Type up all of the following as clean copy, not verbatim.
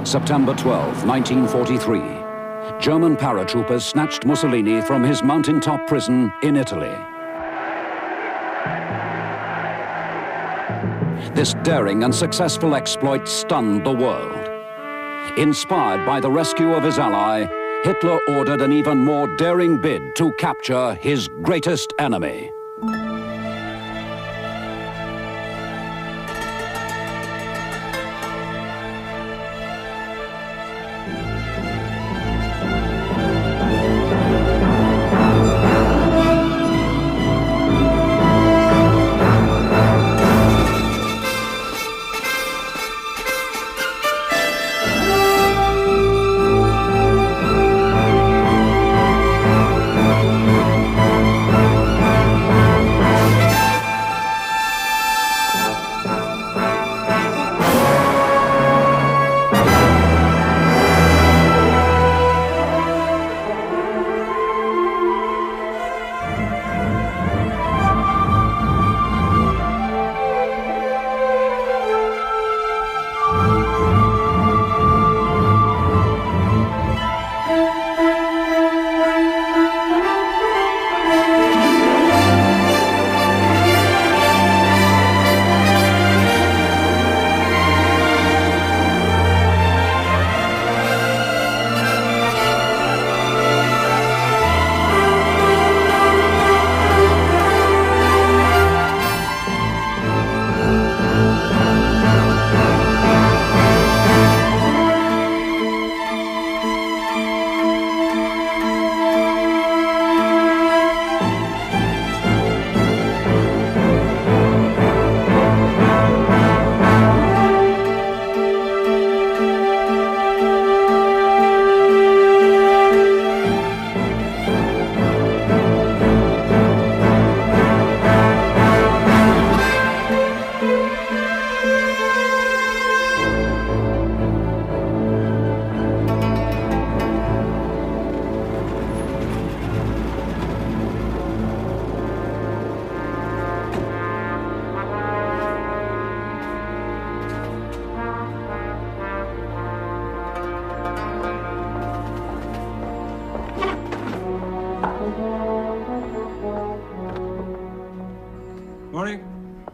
September 12, 1943. German paratroopers snatched Mussolini from his mountaintop prison in Italy. This daring and successful exploit stunned the world. Inspired by the rescue of his ally, Hitler ordered an even more daring bid to capture his greatest enemy.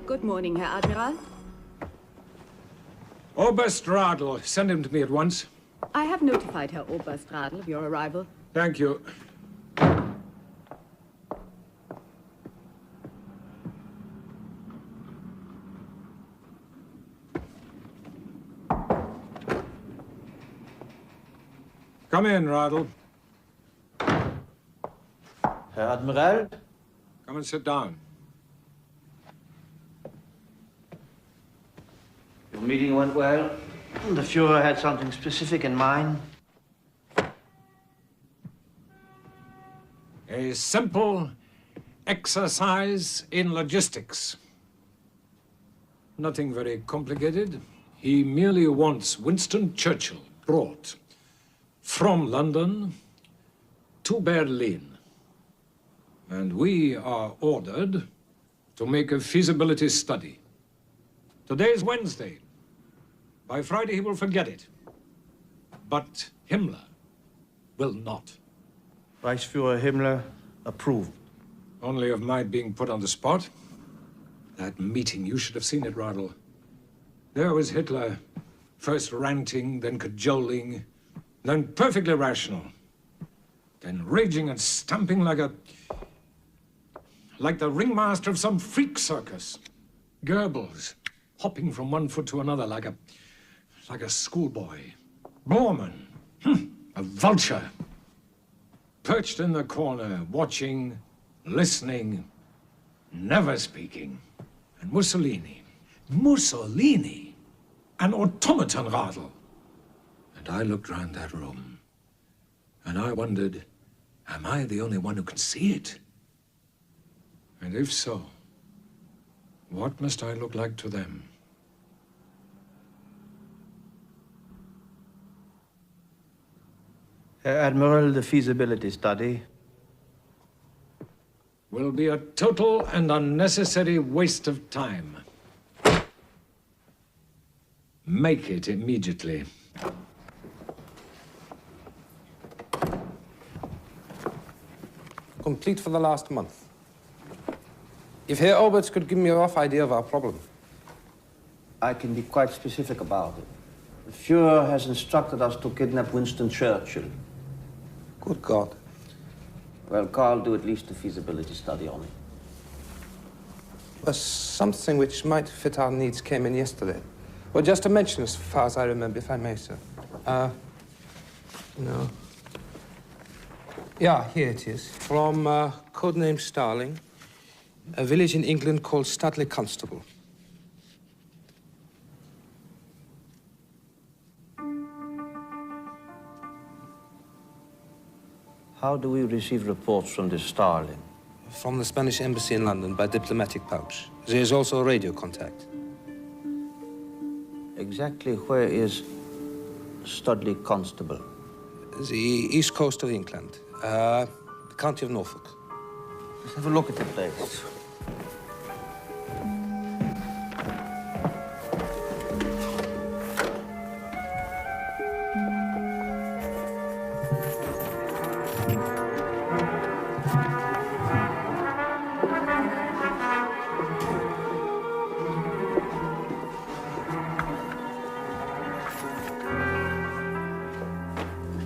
Good morning, Herr Admiral. Oberst Radl, send him to me at once. I have notified Herr Oberst Radl of your arrival. Thank you. Come in, Radl. Herr Admiral? Come and sit down. Your meeting went well. The Fuhrer had something specific in mind. A simple exercise in logistics. Nothing very complicated. He merely wants Winston Churchill brought from London to Berlin. And we are ordered to make a feasibility study. Today's Wednesday. By Friday, he will forget it. But Himmler will not. Reichsführer Himmler approved. Only of my being put on the spot. That meeting, you should have seen it, Radl. There was Hitler, first ranting, then cajoling, then perfectly rational, then raging and stamping like the ringmaster of some freak circus. Goebbels, hopping from one foot to another like a schoolboy. Bormann, a vulture, perched in the corner, watching, listening, never speaking. And Mussolini, an automaton, Radl. And I looked round that room, and I wondered, am I the only one who can see it? And if so, what must I look like to them? Herr Admiral, the feasibility study will be a total and unnecessary waste of time. Make it immediately. complete for the last month. If Herr Oberst could give me a rough idea of our problem. I can be quite specific about it. The Führer has instructed us to kidnap Winston Churchill. Good God. Well, Carl, do at least a feasibility study on it. Something which might fit our needs came in yesterday. Well, just a mention as far as I remember, if I may, sir. No. Yeah, here it is. From codename Starling, a village in England called Studley Constable. How do we receive reports from this Starling? From the Spanish embassy in London by diplomatic pouch. There is also a radio contact. Exactly where is Studley Constable? The east coast of England, the county of Norfolk. Let's have a look at the place.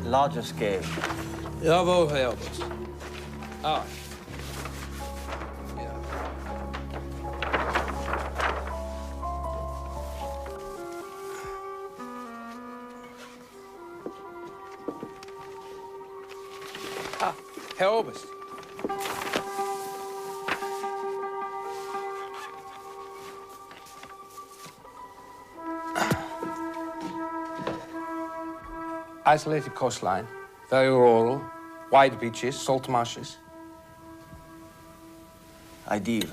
Larger scale. Jawohl, Herr Oberst. Ah. Yeah. Ah, Herr Oberst. Isolated coastline, very rural, wide beaches, salt marshes. Ideal.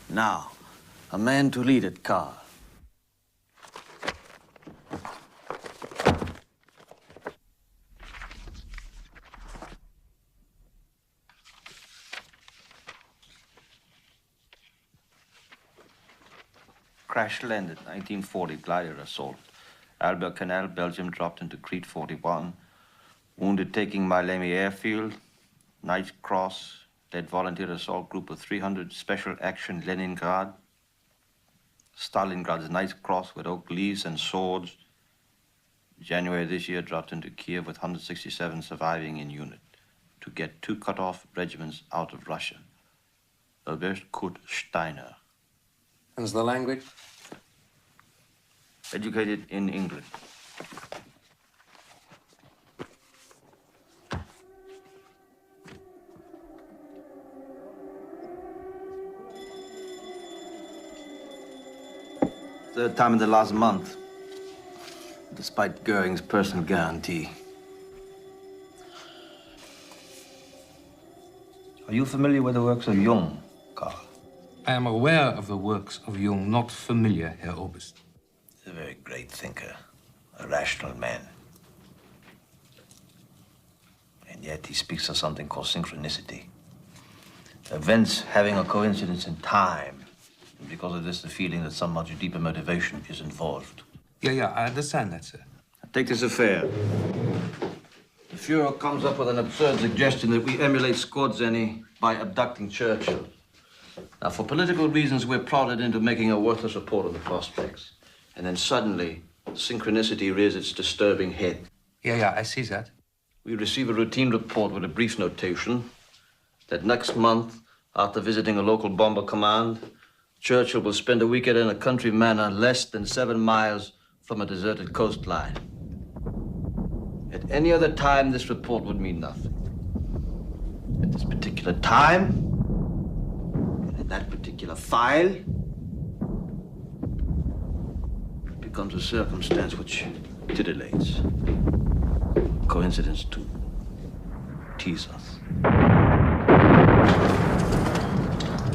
Now, a man to lead it, Carl. Crash landed, 1940, glider assault. Albert Canal, Belgium, dropped into Crete 41. Wounded taking Miami airfield. Knight's Cross, led volunteer assault group of 300, special action Leningrad. Stalingrad's Knight's Cross with oak leaves and swords. January this year dropped into Kiev with 167 surviving in unit to get 2 cut-off regiments out of Russia. Albert Kurt Steiner. And the language? Educated in England. Third time in the last month, despite Goering's personal guarantee. Are you familiar with the works of Jung, Carl? I am aware of the works of Jung, not familiar, Herr Oberst. He's a very great thinker, a rational man. And yet he speaks of something called synchronicity. Events having a coincidence in time. And because of this, the feeling that some much deeper motivation is involved. Yeah, I understand that, sir. Take this affair. The Führer comes up with an absurd suggestion that we emulate Skorzeny by abducting Churchill. Now, for political reasons, we're prodded into making a worthless report of the prospects. And then suddenly, synchronicity rears its disturbing head. Yeah, I see that. We receive a routine report with a brief notation that next month, after visiting a local bomber command, Churchill will spend a weekend in a country manor less than 7 miles from a deserted coastline. At any other time, this report would mean nothing. At this particular time, and in that particular file, it becomes a circumstance which titillates. Coincidence to tease us.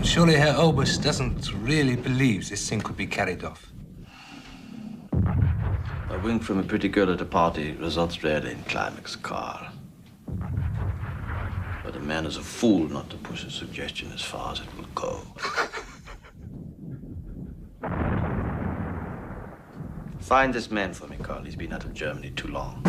Surely Herr Oberst doesn't really believe this thing could be carried off. A wink from a pretty girl at a party results rarely in climax, Carl. But a man is a fool not to push a suggestion as far as it will go. Find this man for me, Carl. He's been out of Germany too long.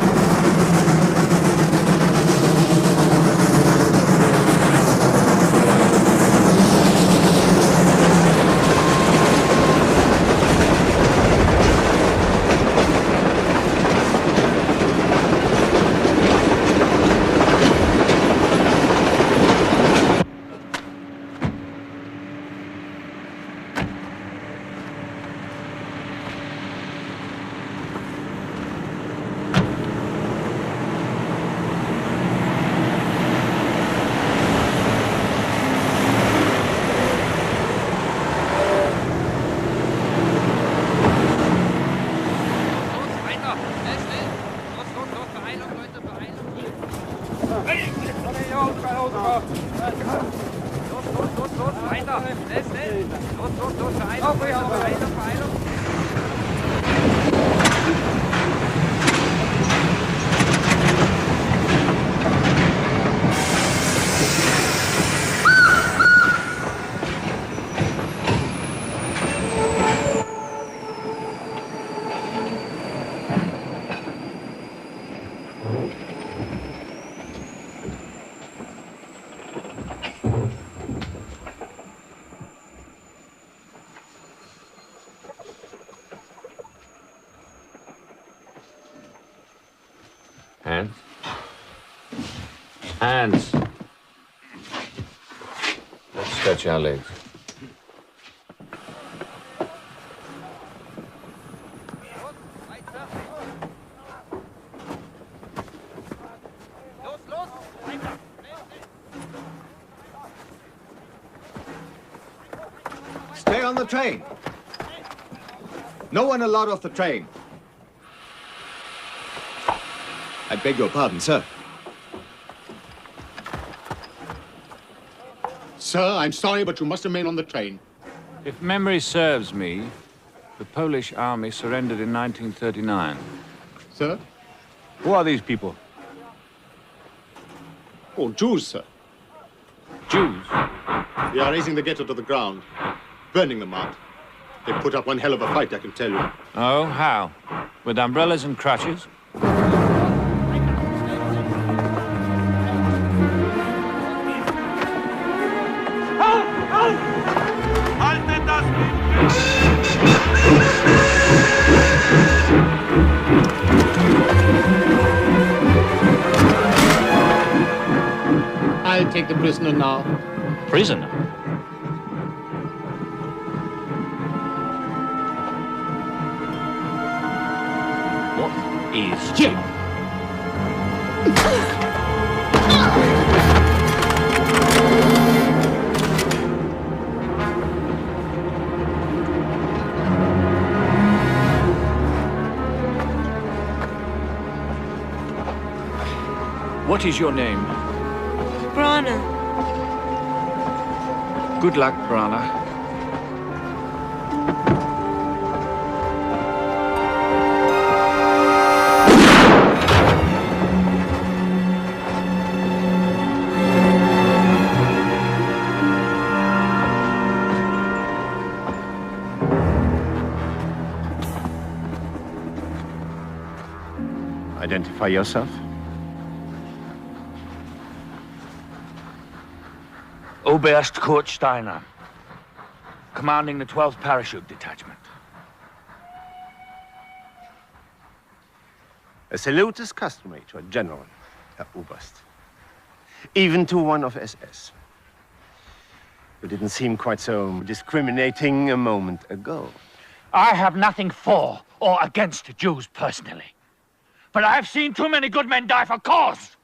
Hands. Hands. Let's stretch our legs. Stay on the train. No one allowed off the train. I beg your pardon, sir. Sir, I'm sorry, but you must remain on the train. If memory serves me, the Polish army surrendered in 1939. Sir? Who are these people? Oh, Jews, sir. Jews? They are razing the ghetto to the ground, burning them out. They put up one hell of a fight, I can tell you. Oh, how? With umbrellas and crutches? I'll take the prisoner now. Prisoner? What is... Here! What is your name? Brana. Good luck, Brana. Identify yourself. Oberst Kurt Steiner, commanding the 12th Parachute Detachment. A salute is customary to a general, Herr Oberst. Even to one of SS. You didn't seem quite so discriminating a moment ago. I have nothing for or against Jews personally. But I've seen too many good men die for cause.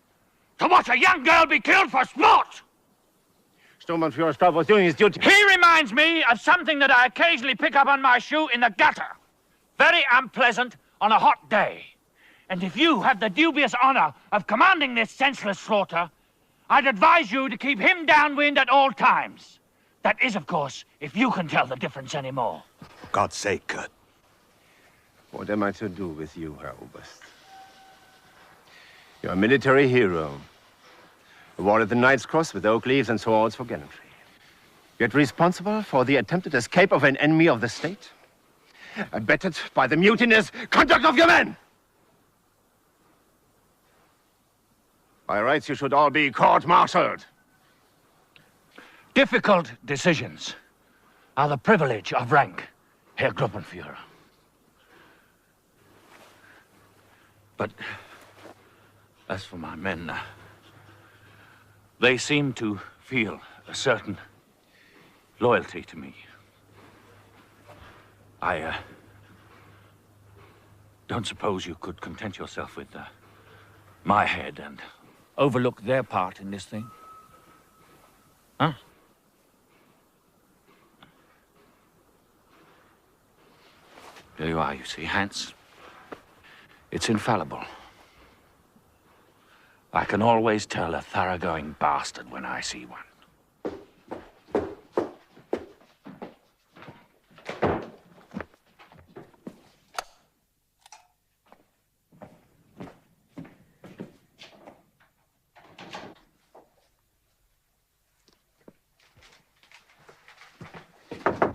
To watch a young girl be killed for sport. Sturmbannführer Stab was doing his duty. He reminds me of something that I occasionally pick up on my shoe in the gutter. Very unpleasant on a hot day. And if you have the dubious honor of commanding this senseless slaughter, I'd advise you to keep him downwind at all times. That is, of course, if you can tell the difference anymore. For God's sake, Kurt. What am I to do with you, Herr Oberst? You're a military hero. Awarded the Knight's Cross with oak leaves and swords for gallantry. Yet responsible for the attempted escape of an enemy of the state? Abetted by the mutinous conduct of your men! By rights, you should all be court-martialed. Difficult decisions are the privilege of rank, Herr Gruppenführer. But as for my men, they seem to feel a certain loyalty to me. I don't suppose you could content yourself with my head and overlook their part in this thing? Huh? There you are, you see, Hans. It's infallible. I can always tell a thoroughgoing bastard when I see one.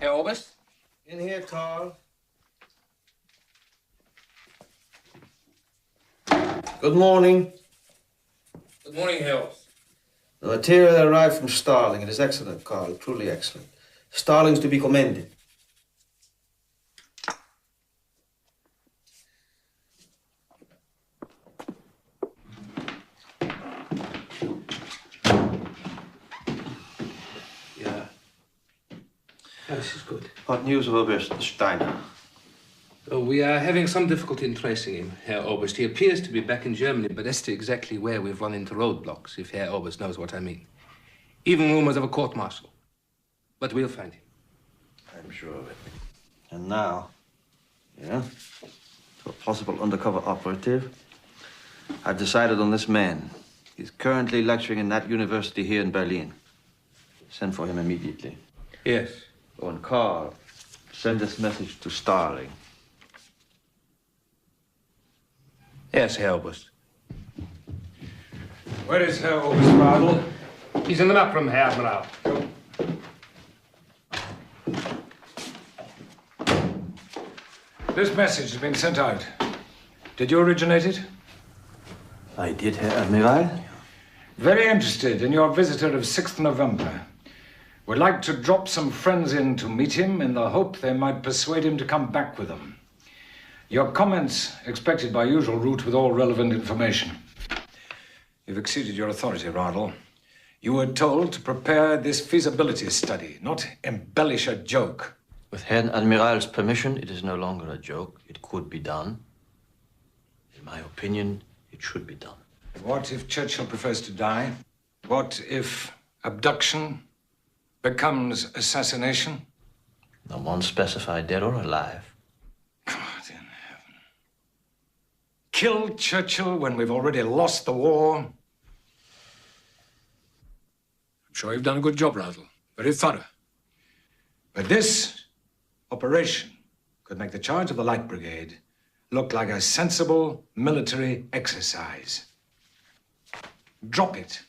Herr Oberst? In here, Carl. Good morning. Good morning, Herr Oberst. The material that arrived from Starling. It is excellent, Carl. Truly excellent. Starling's to be commended. This is good. What news of Oberst Steiner? Oh, we are having some difficulty in tracing him, Herr Oberst. He appears to be back in Germany, but as to exactly where we've run into roadblocks, if Herr Oberst knows what I mean. Even rumors of a court-martial. But we'll find him. I'm sure of it. And now, yeah, to a possible undercover operative, I've decided on this man. He's currently lecturing in that university here in Berlin. Send for him immediately. Yes. Oh, and Carl, send this message to Starling. Yes, Herr Oberst. Where is Herr Oberst? He's in the map room, Herr Admiral. This message has been sent out. Did you originate it? I did, Herr Admiral. Very interested in your visitor of 6th November. Would like to drop some friends in to meet him in the hope they might persuade him to come back with them. Your comments expected by usual route with all relevant information. You've exceeded your authority, Radl. You were told to prepare this feasibility study, not embellish a joke. With Herrn Admiral's permission, it is no longer a joke. It could be done. In my opinion, it should be done. What if Churchill prefers to die? What if abduction becomes assassination? No one specified dead or alive. God in heaven. Kill Churchill when we've already lost the war? I'm sure you've done a good job, Radl. Very thorough. But this operation could make the charge of the Light Brigade look like a sensible military exercise. Drop it.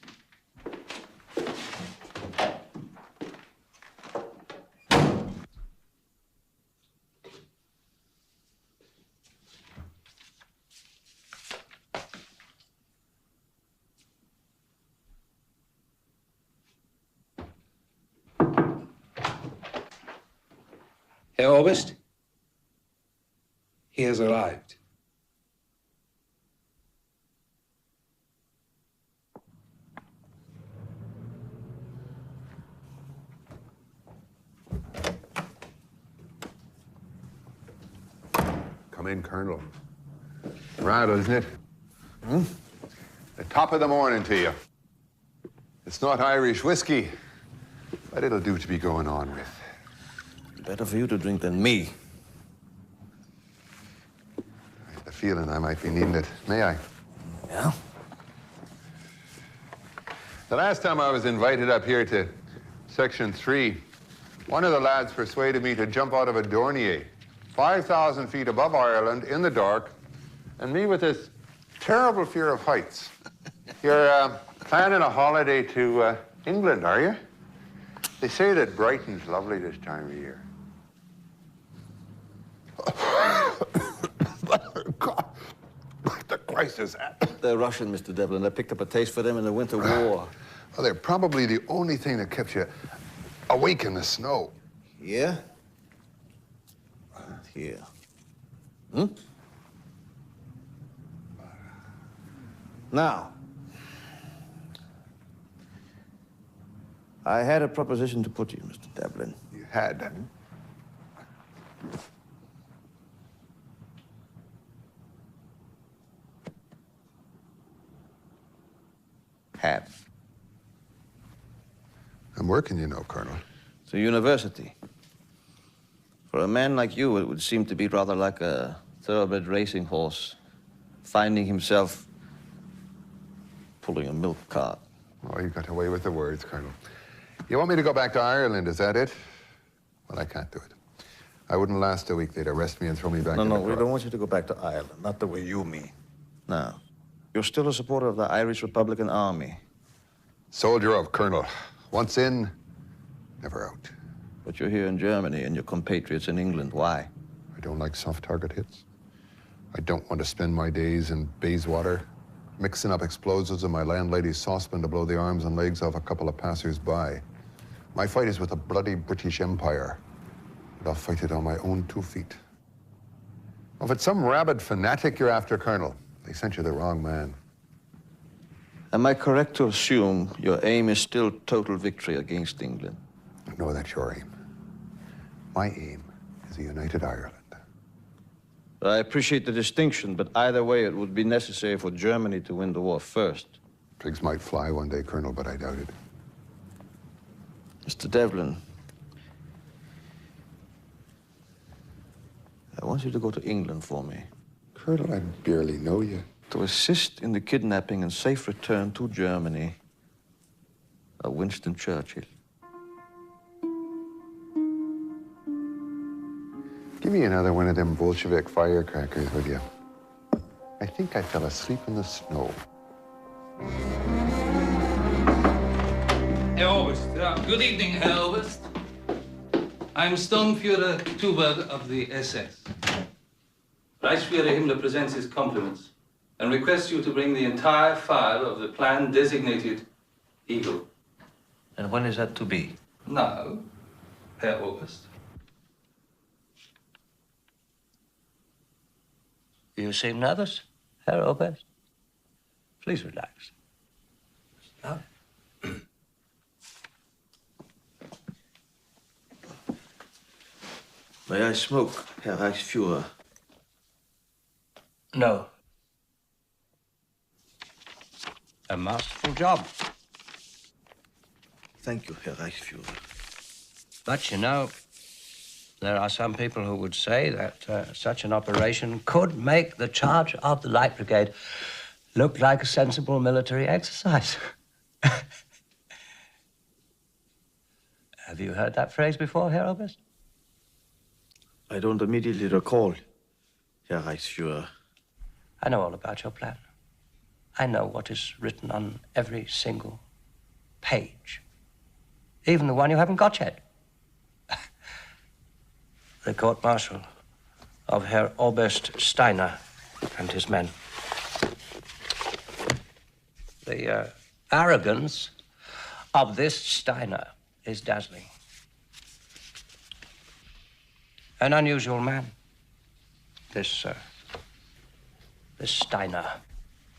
Herr Oberst, he has arrived. Come in, Colonel. Right, isn't it? The top of the morning to you. It's not Irish whiskey, but it'll do to be going on with. Better for you to drink than me. I have the feeling I might be needing it. May I? Yeah? The last time I was invited up here to Section 3, one of the lads persuaded me to jump out of a Dornier, 5,000 feet above Ireland in the dark, and me with this terrible fear of heights. You're planning a holiday to England, are you? They say that Brighton's lovely this time of year. God, what the Christ is that? They're Russian, Mr. Devlin. I picked up a taste for them in the Winter War. Well, they're probably the only thing that kept you awake in the snow. Yeah? Here. Hmm? Now, I had a proposition to put to you, Mr. Devlin. You had? Have. I'm working, you know, Colonel. It's a university. For a man like you, it would seem to be rather like a thoroughbred racing horse, finding himself pulling a milk cart. Oh, you got away with the words, Colonel. You want me to go back to Ireland, is that it? Well, I can't do it. I wouldn't last a week. They'd arrest me and throw me back in the No, we car. don't want you to go back to Ireland, not the way you mean. No. You're still a supporter of the Irish Republican Army. Soldier of, Colonel. Once in, never out. But you're here in Germany and your compatriots in England. Why? I don't like soft target hits. I don't want to spend my days in Bayswater, mixing up explosives in my landlady's saucepan to blow the arms and legs off a couple of passers-by. My fight is with the bloody British Empire, and I'll fight it on my own 2 feet. Well, if it's some rabid fanatic you're after, Colonel, they sent you the wrong man. Am I correct to assume your aim is still total victory against England? I know that's your aim. My aim is a united Ireland. I appreciate the distinction, but either way, it would be necessary for Germany to win the war first. Pigs might fly one day, Colonel, but I doubt it. Mr. Devlin, I want you to go to England for me. Colonel, I barely know you. To assist in the kidnapping and safe return to Germany of Winston Churchill. Give me another one of them Bolshevik firecrackers, would you? I think I fell asleep in the snow. Herr Oberst, good evening, Herr Oberst. I'm Sturmführer Tuber of the SS. Reichsführer Himmler presents his compliments and requests you to bring the entire file of the plan designated Eagle. And when is that to be? Now, Herr Oberst. You seem nervous, Herr Oberst. Please relax. No. May I smoke, Herr Reichsführer? No. A masterful job. Thank you, Herr Reichsführer. But, you know, there are some people who would say that such an operation could make the charge of the Light Brigade look like a sensible military exercise. Have you heard that phrase before, Herr Oberst? I don't immediately recall, Herr Reichsführer. I know all about your plan. I know what is written on every single page, even the one you haven't got yet. The court-martial of Herr Oberst Steiner and his men. The arrogance of this Steiner is dazzling. An unusual man, this Steiner.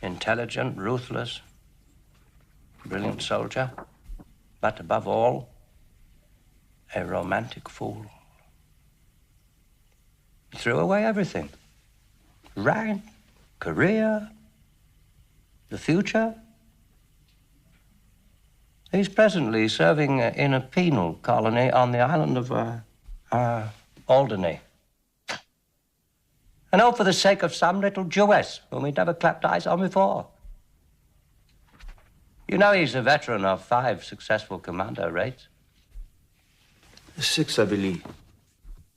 Intelligent, ruthless, brilliant soldier, but above all, a romantic fool. He threw away everything. Rank, career, the future. He's presently serving in a penal colony on the island of Alderney. And all for the sake of some little Jewess whom he'd never clapped eyes on before. You know he's a veteran of 5 successful commando raids. 6, I believe.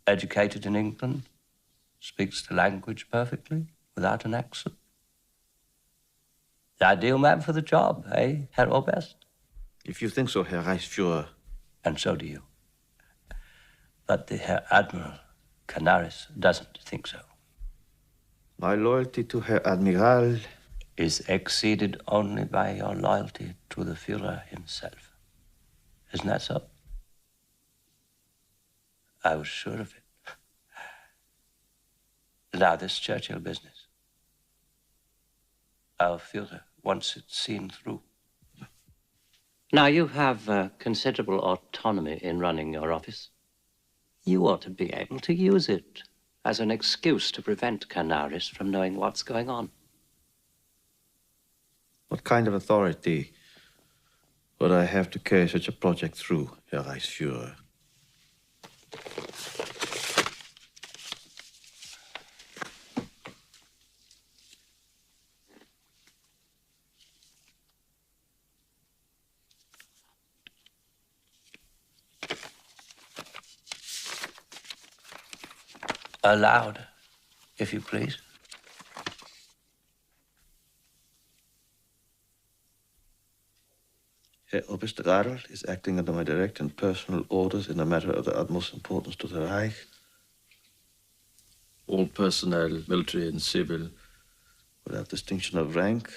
Educated in England, speaks the language perfectly, without an accent. The ideal man for the job, eh, Herr Oberst? If you think so, Herr Reichsführer. And so do you. But the Herr Admiral Canaris doesn't think so. My loyalty to Herr Admiral is exceeded only by your loyalty to the Führer himself. Isn't that so? I was sure of it. Now, this Churchill business. Our Führer wants it seen through. Now, you have considerable autonomy in running your office. You ought to be able to use it as an excuse to prevent Canaris from knowing what's going on. What kind of authority would I have to carry such a project through, Herr Reichsführer? Aloud, if you please. Herr Oberst Radl is acting under my direct and personal orders in a matter of the utmost importance to the Reich. All personnel, military and civil, without distinction of rank,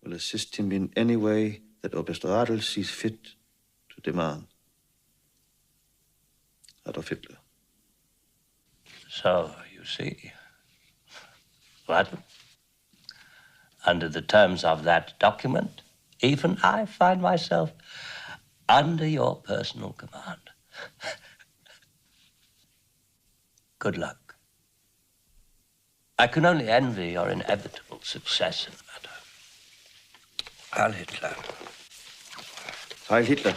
will assist him in any way that Oberst Radl sees fit to demand. Adolf Hitler. So, you see, Radl, under the terms of that document, even I find myself under your personal command. Good luck. I can only envy your inevitable success in the matter. Heil Hitler. Heil Hitler.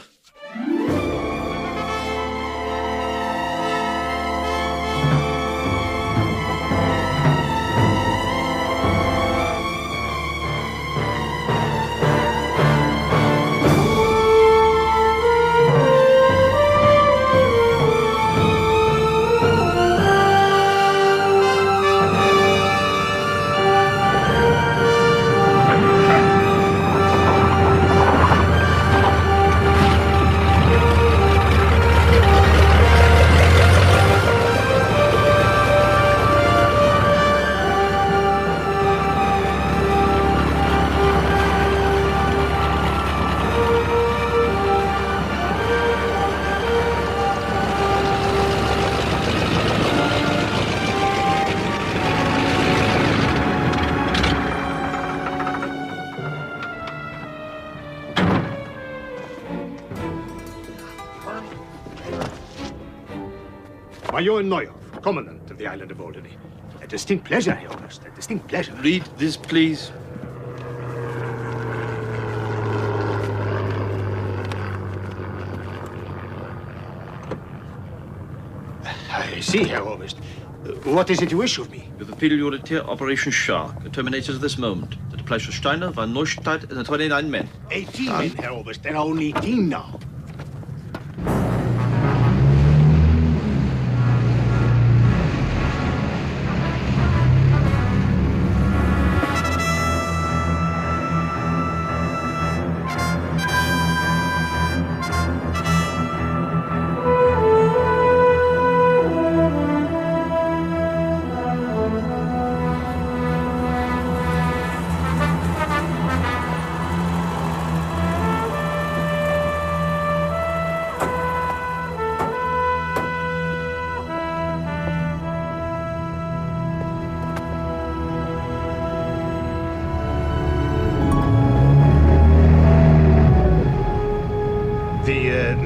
Major Neuhoff, Commandant of the island of Alderney. A distinct pleasure, Herr Oberst, a distinct pleasure. Read this, please. I see, Herr Oberst. What is it you wish of me? You befehl Militär Operation Shark, terminated at this moment. That applies to Steiner, Van Neustadt, and the 29 men. 18 men, Herr Oberst. There are only 18 now.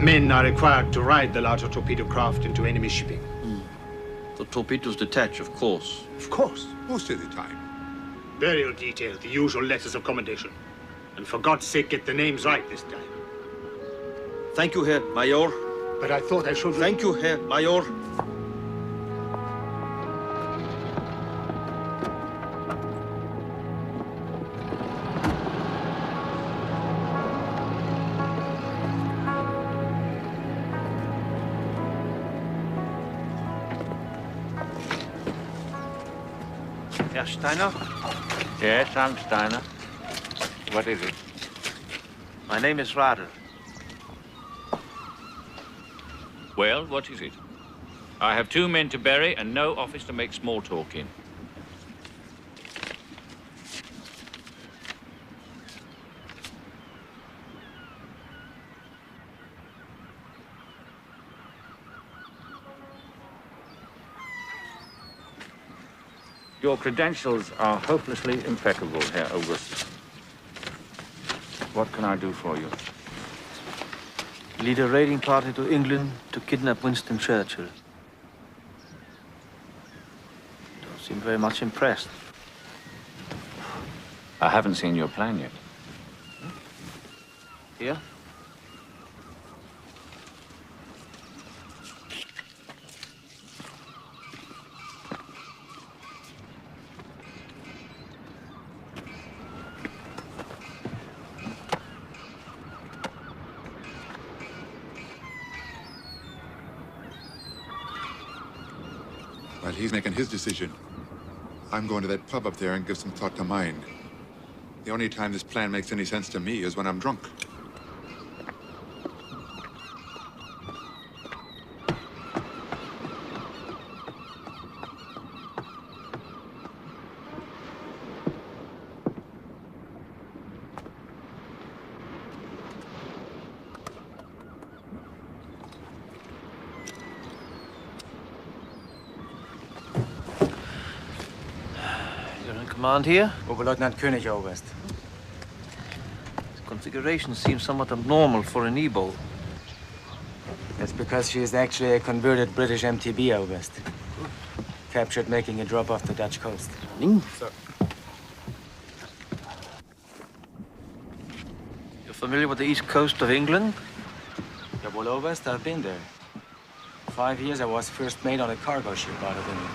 Men are required to ride the larger torpedo craft into enemy shipping. The torpedoes detach, of course. Of course. Most of the time. Burial detail, the usual letters of commendation. And for God's sake, get the names right this time. Thank you, Herr Major. But I thought I should... Thank you, Herr Major. Herr Steiner? Yes, I'm Steiner. What is it? My name is Radl. Well, what is it? I have 2 men to bury and no office to make small talk in. Your credentials are hopelessly impeccable, Herr August. What can I do for you? Lead a raiding party to England to kidnap Winston Churchill. Don't seem very much impressed. I haven't seen your plan yet. Here? While he's making his decision, I'm going to that pub up there and give some thought to mine. The only time this plan makes any sense to me is when I'm drunk. Command here? Oberleutnant König, Oberst. The configuration seems somewhat abnormal for an E-boat. That's because she is actually a converted British MTB, Oberst. captured making a drop off the Dutch coast. Sir. You're familiar with the east coast of England? Yeah, well, Oberst, I've been there. 5 years I was first mate on a cargo ship out of England.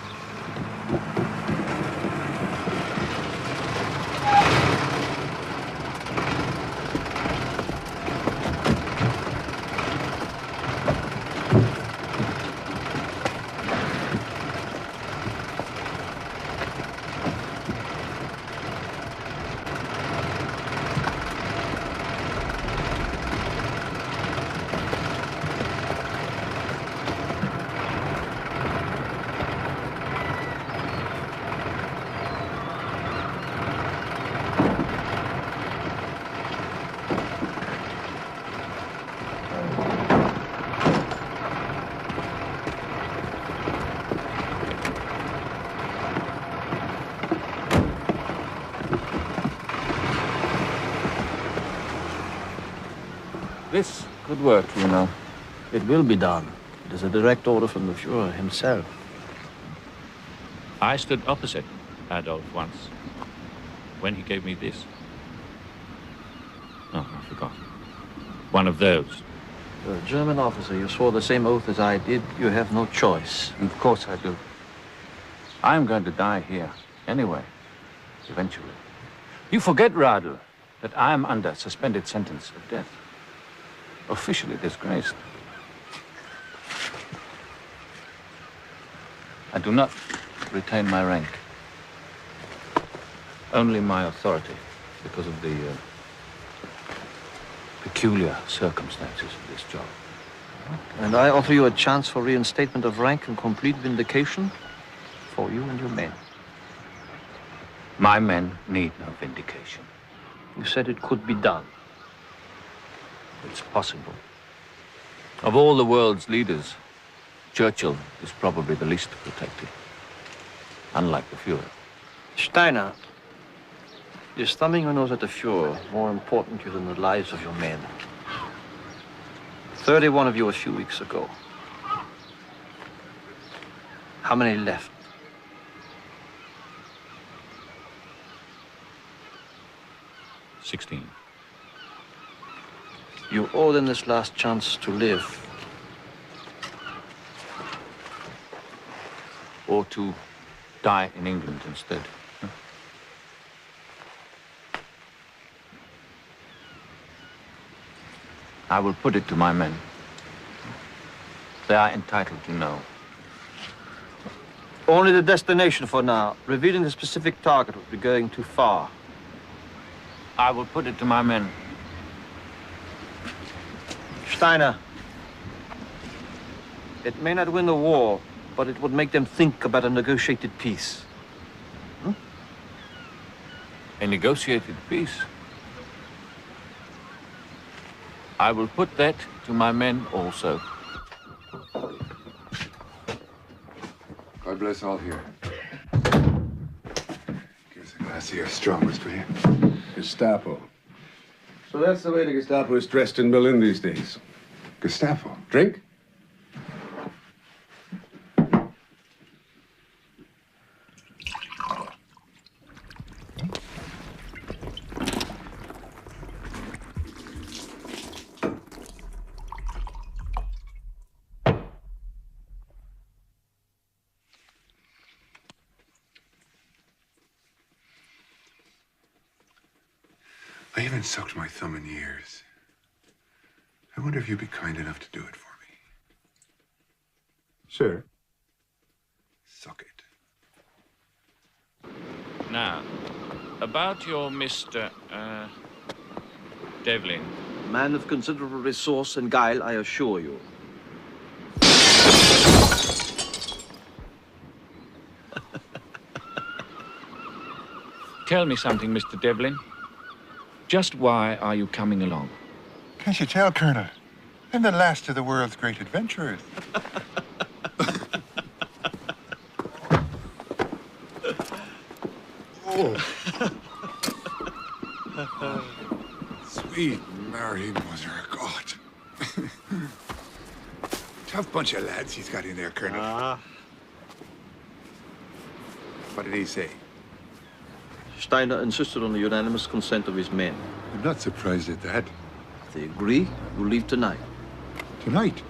This could work, you know. It will be done. It is a direct order from the Führer himself. I stood opposite Adolf once, when he gave me this. Oh, I forgot. One of those. You're a German officer. You swore the same oath as I did. You have no choice. Of course I do. I'm going to die here, anyway, eventually. You forget, Radl, that I am under suspended sentence of death. Officially disgraced. I do not retain my rank. Only my authority, because of the peculiar circumstances of this job. And I offer you a chance for reinstatement of rank and complete vindication for you and your men. My men need no vindication. You said it could be done. It's possible. Of all the world's leaders, Churchill is probably the least protected, unlike the Führer. Steiner, is thumbing your nose at the Führer more important to you than the lives of your men? 31 of you a few weeks ago. How many left? 16. You owe them this last chance to live. Or to die in England instead. I will put it to my men. They are entitled to know. Only the destination for now. Revealing the specific target would be going too far. I will put it to my men. Steiner, it may not win the war, but it would make them think about a negotiated peace. A negotiated peace? I will put that to my men also. God bless all here. Give us a glass of your strongest, will you? Gestapo. So that's the way the Gestapo is dressed in Berlin these days. Gestapo? Drink? I haven't sucked my thumb in years. I wonder if you'd be kind enough to do it for me. Sure. Suck it. Now, about your Mr. Devlin. A man of considerable resource and guile, I assure you. Tell me something, Mr. Devlin. Just why are you coming along? Can't you tell, Colonel? I'm the last of the world's great adventurers. Oh. Sweet Mary, mother of God. Tough bunch of lads he's got in there, Colonel. What did he say? Steiner insisted on the unanimous consent of his men. I'm not surprised at that. If they agree, we'll leave tonight. Tonight?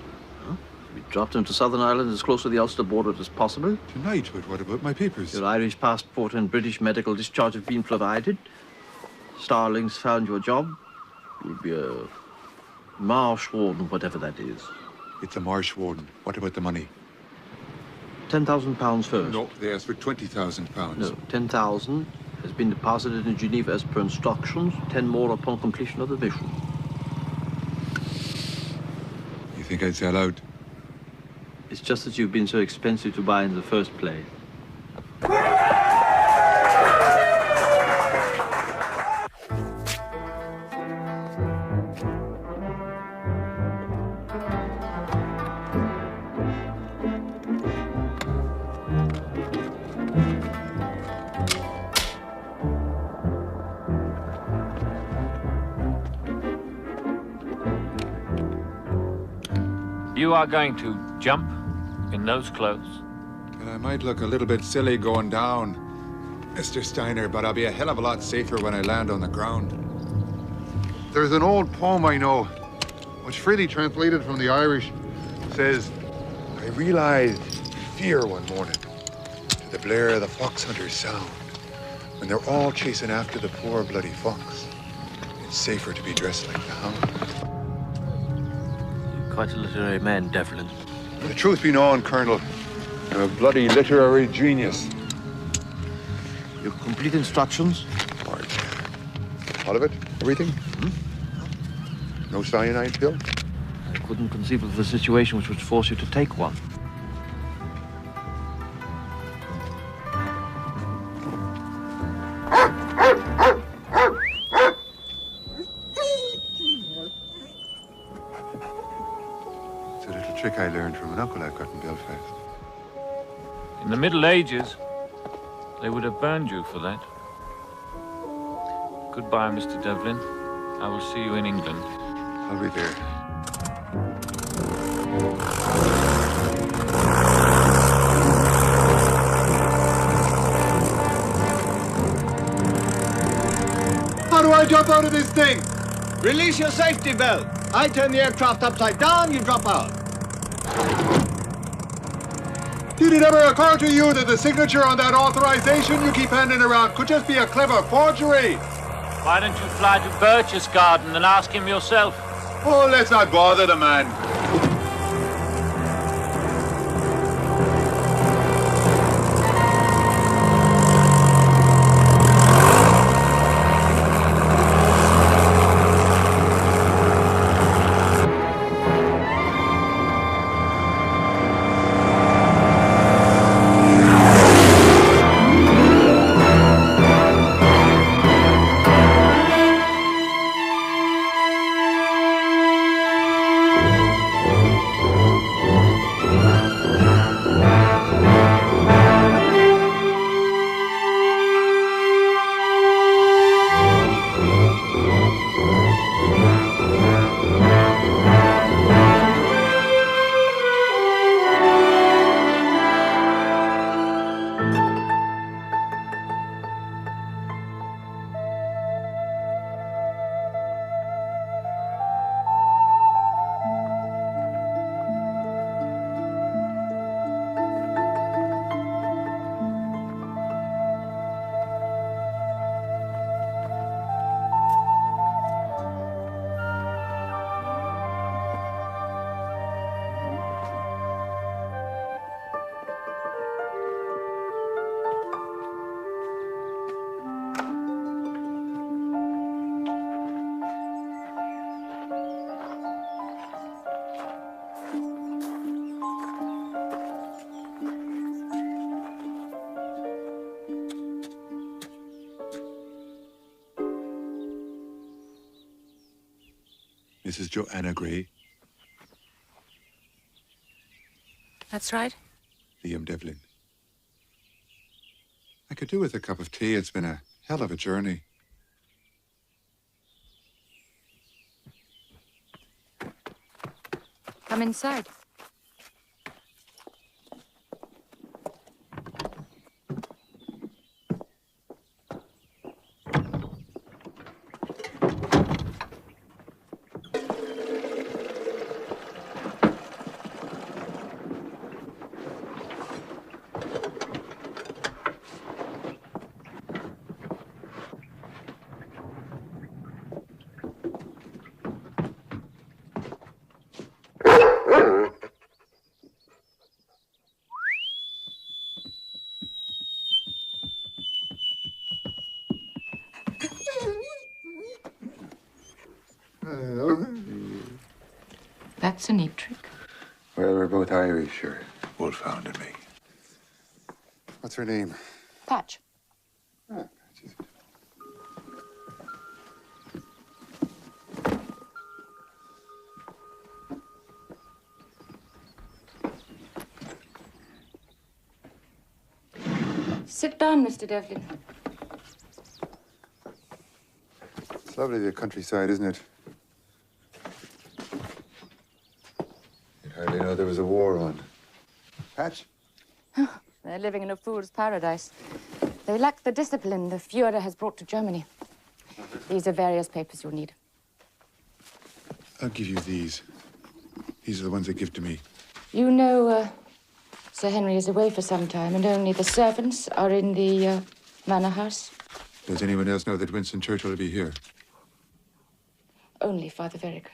Huh? We dropped them to Southern Ireland as close to the Ulster border as possible. Tonight? But what about my papers? Your Irish passport and British medical discharge have been provided. Starling's found your job. You'll be a marsh warden, whatever that is. It's a marsh warden. What about the money? £10,000 first. No, they asked for £20,000. No, 10,000 has been deposited in Geneva as per instructions. 10 more upon completion of the mission. You think I'd sell out? It's just that you've been so expensive to buy in the first place. You are going to jump in those clothes? And I might look a little bit silly going down, Mr. Steiner, but I'll be a hell of a lot safer when I land on the ground. There's an old poem I know, which freely translated from the Irish, says, I realized fear one morning to the blare of the fox hunter's sound. When they're all chasing after the poor bloody fox, it's safer to be dressed like the hound. Quite a literary man, Devlin. The truth be known, Colonel, I'm a bloody literary genius. Your complete instructions? All of it? Everything? No cyanide pill? I couldn't conceive of a situation which would force you to take one. Trick I learned from an uncle I've got in Belfast. In the Middle Ages, they would have burned you for that. Goodbye, Mr. Devlin. I will see you in England. I'll be there. How do I jump out of this thing? Release your safety belt. I turn the aircraft upside down, you drop out. Did it ever occur to you that the signature on that authorization you keep handing around could just be a clever forgery? Why don't you fly to Birch's garden and ask him yourself? Oh, let's not bother the man. Mrs. Joanna Gray. That's right. Liam Devlin. I could do with a cup of tea. It's been a hell of a journey. Come inside. That's a neat trick. Well, we're both Irish, sure. Wolfhound and me. What's her name? Patch. Ah, Sit down, Mr. Devlin. it's lovely, the countryside, isn't it? You'd hardly know there was a war on. Patch? They're living in a fool's paradise. They lack the discipline the Führer has brought to Germany. These are various papers you'll need. I'll give you these. These are the ones they give to me. You know, Sir Henry is away for some time, and only the servants are in the manor house. Does anyone else know that Winston Churchill will be here? Only Father Verica.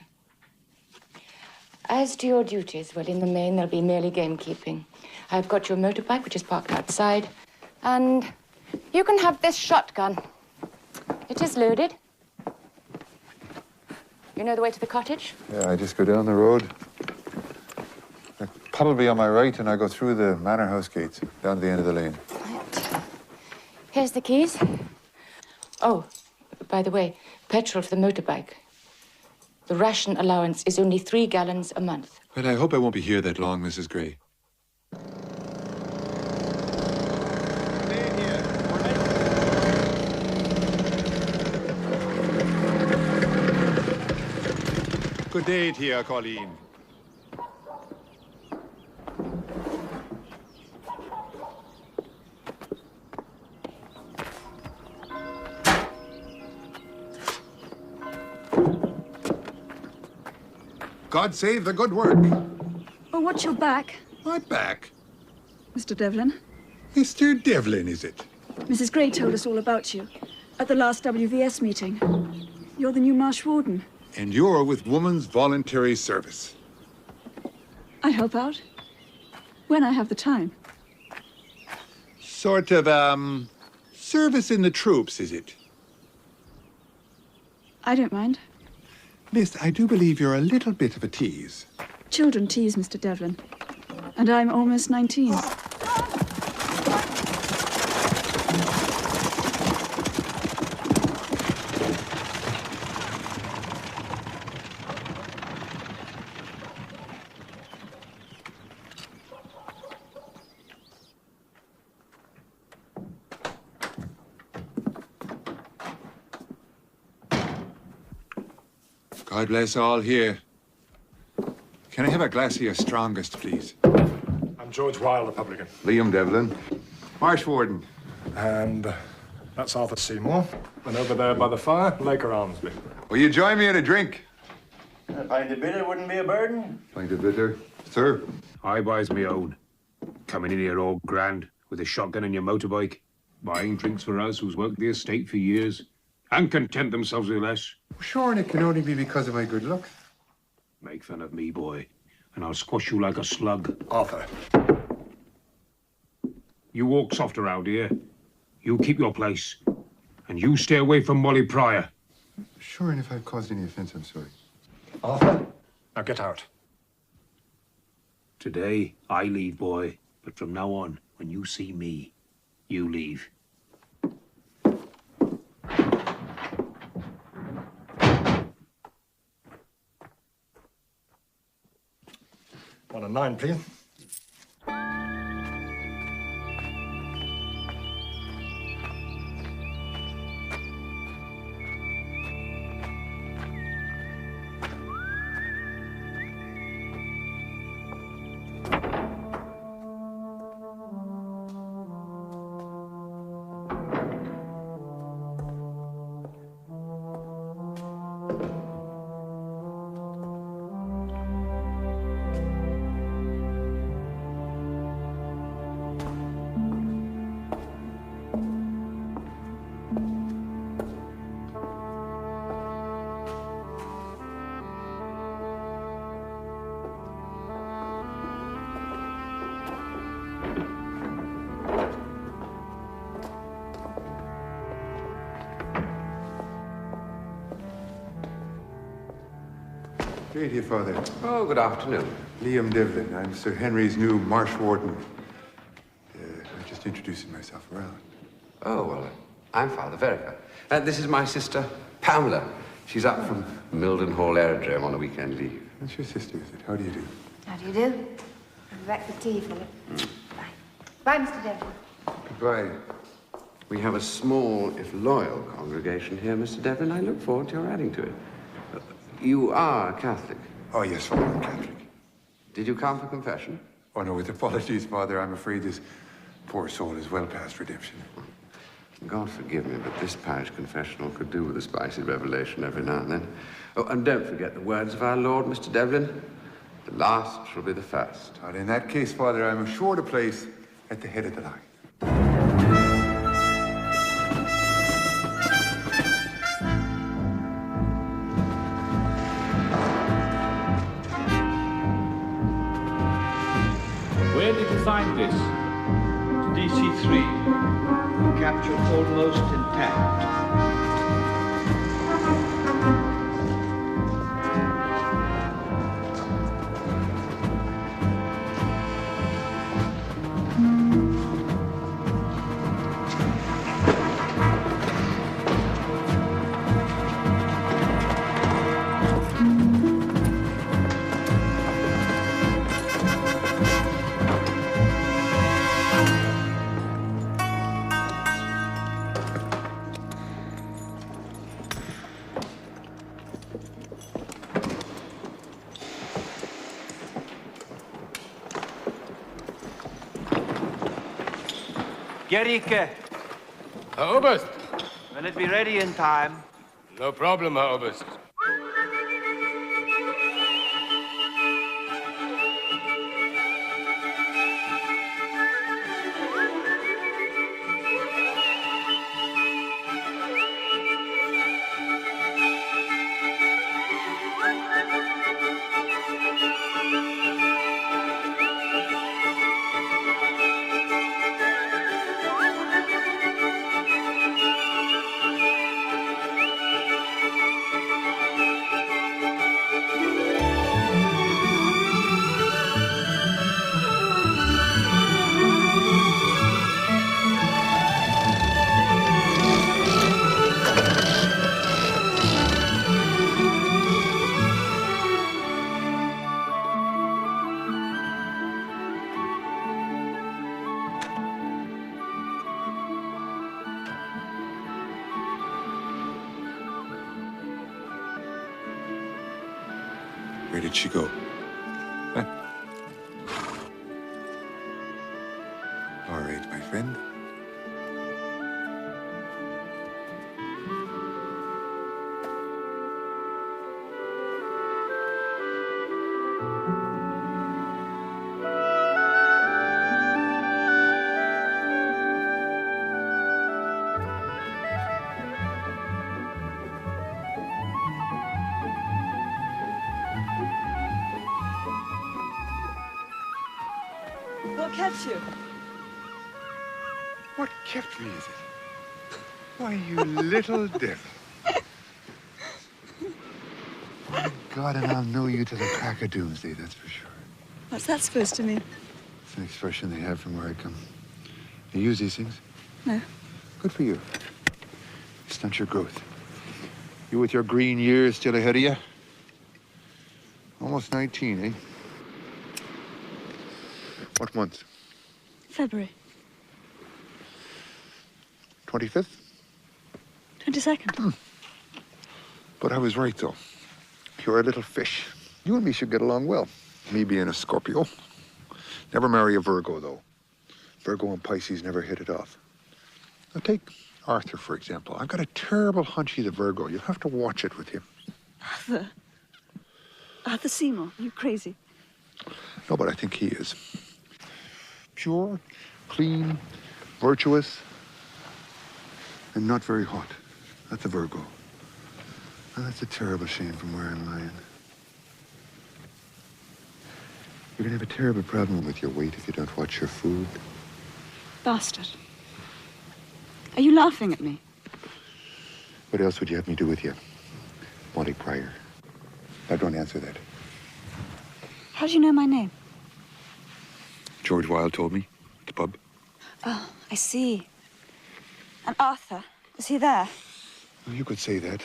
As to your duties, well, in the main, there'll be merely gamekeeping. I've got your motorbike, which is parked outside, and you can have this shotgun. It is loaded. You know the way to the cottage? Yeah, I just go down the road. The pub will be on my right, and I go through the manor house gates, down to the end of the lane. Right. Here's the keys. Oh, by the way, petrol for the motorbike. The ration allowance is only 3 gallons a month. Well, I hope I won't be here that long, Mrs. Gray. Good day to you, Colleen. God save the good work. Oh, watch your back. My back? Mr. Devlin. Mr. Devlin, is it? Mrs. Gray told us all about you at the last WVS meeting. You're the new Marsh Warden. And you're with Woman's Voluntary Service. I help out when I have the time. Sort of, service in the troops, is it? I don't mind. Miss, I do believe you're a little bit of a tease. Children tease, Mr. Devlin. And I'm almost 19. God bless all here. Can I have a glass of your strongest, please? I'm George Ryle, Republican. Liam Devlin. Marsh Warden. And that's Arthur Seymour. And over there by the fire, Laker Armsby. Will you join me in a drink? A pint of bitter wouldn't be a burden. Pint of bitter. Sir? I buys me own. Coming in here all grand, with a shotgun and your motorbike. Buying drinks for us who's worked the estate for years. And content themselves with less. Sure, and it can only be because of my good looks. Make fun of me, boy, and I'll squash you like a slug. Arthur. You walk soft around here. You keep your place. And you stay away from Molly Pryor. Sure, and if I've caused any offense, I'm sorry. Arthur, now get out. Today, I leave, boy. But from now on, when you see me, you leave. On a 9, please. Great, here, Father. Oh, good afternoon. Liam Devlin. I'm Sir Henry's new marsh warden. I'm just introducing myself around. Oh, well, I'm Father Verica. This is my sister, Pamela. She's up from Mildenhall Aerodrome on a weekend leave. That's your sister, is it? How do you do? How do you do? I'll be back with tea, Philip. Bye. Bye, Mr. Devlin. Goodbye. We have a small, if loyal, congregation here, Mr. Devlin. I look forward to your adding to it. You are Catholic? Oh, yes, Father, I'm Catholic. Did you come for confession? Oh, no, with apologies, Father. I'm afraid this poor soul is well past redemption. God forgive me, but this parish confessional could do with a spicy revelation every now and then. Oh, and don't forget the words of our Lord, Mr. Devlin. The last shall be the first. And in that case, Father, I'm assured a place at the head of the line. Where did you find this? DC-3. Captured almost intact. Gerike, Herr Oberst! will it be ready in time? No problem, Herr Oberst. Where did she go? Huh? All right, my friend. What kept you? What kept me, is it? Why, you little devil. My God, and I'll know you to the crack of doomsday, that's for sure. What's that supposed to mean? It's an expression they have from where I come. You use these things? No. Good for you. Stunt your growth. You with your green years still ahead of you? Almost 19, eh? What month? February. 25th? 22nd. But I was right, though. You're a little fish. You and me should get along well. Me being a Scorpio. Never marry a Virgo, though. Virgo and Pisces never hit it off. Now, take Arthur, for example. I've got a terrible hunch he's a Virgo. You'll have to watch it with him. Arthur? Arthur Seymour? You crazy? No, but I think he is. Pure, clean, virtuous, and not very hot. That's a Virgo. And that's a terrible shame from where I'm lying. You're gonna have a terrible problem with your weight if you don't watch your food. Bastard. Are you laughing at me? What else would you have me do with you? Molly Pryor. Now, don't answer that. How do you know my name? George Wilde told me at the pub. Oh, I see. And Arthur, is he there? Well, you could say that.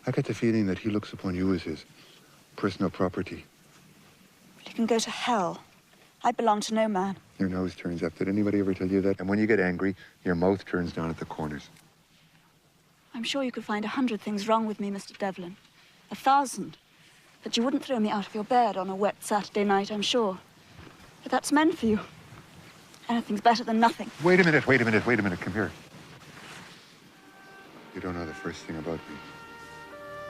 I get the feeling that he looks upon you as his personal property. You can go to hell. I belong to no man. Your nose turns up. Did anybody ever tell you that? And when you get angry, your mouth turns down at the corners. I'm sure you could find 100 things wrong with me, Mr. Devlin. 1,000. But you wouldn't throw me out of your bed on a wet Saturday night, I'm sure. But that's meant for you. Anything's better than nothing. Wait a minute. Come here. You don't know the first thing about me.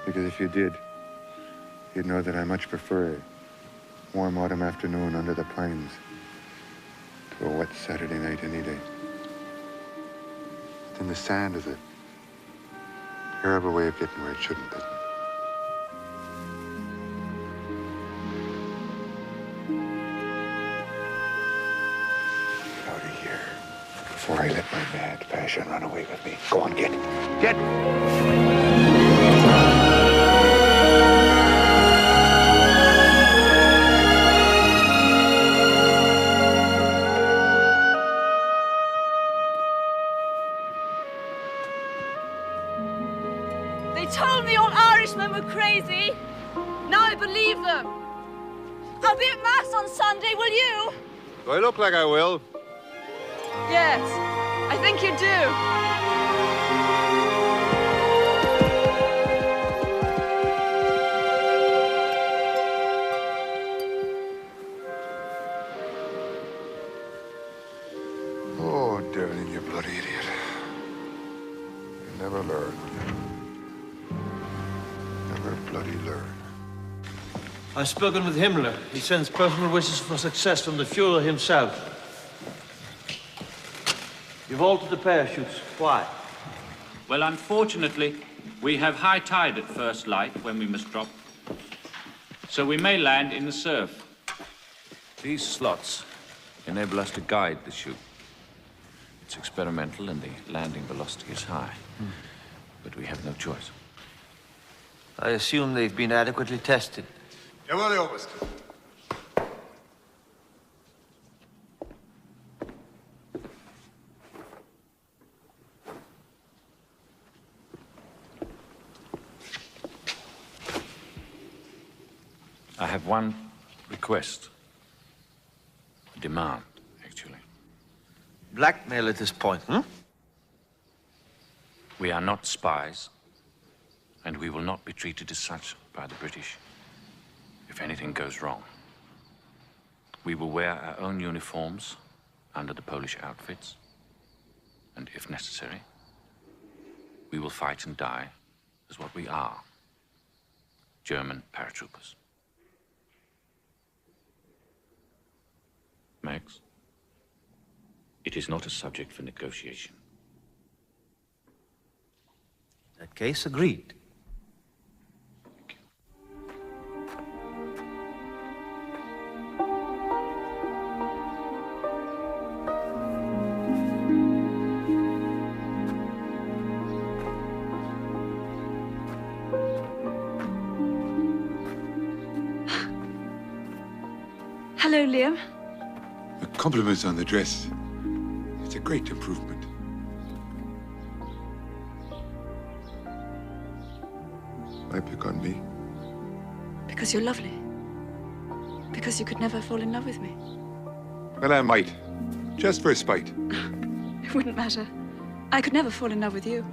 Because if you did, you'd know that I much prefer a warm autumn afternoon under the pines to a wet Saturday night any day. But then the sand is a terrible way of getting where it shouldn't be. Get out of here before I let my mad passion run away with me. Go on, get. They told me all Irishmen were crazy. Now I believe them. I'll be at Mass on Sunday, will you? Do I look like I will? Yes, I think you do. Oh, darling, you bloody idiot. You never learn. Never bloody learn. I've spoken with Himmler. He sends personal wishes for success from the Fuhrer himself. You've altered the parachutes. Why? Well, unfortunately, we have high tide at first light when we must drop. So we may land in the surf. These slots enable us to guide the chute. It's experimental and the landing velocity is high. But we have no choice. I assume they've been adequately tested. Jawohl, Oberst. I have one request. A demand, actually. Blackmail at this point, We are not spies, and we will not be treated as such by the British. If anything goes wrong, we will wear our own uniforms under the Polish outfits, and if necessary, we will fight and die as what we are, German paratroopers. Max, it is not a subject for negotiation. In that case, agreed. Hello, Liam. Compliments on the dress. It's a great improvement. Why pick on me? Because you're lovely. Because you could never fall in love with me. Well, I might. Just for spite. It wouldn't matter. I could never fall in love with you.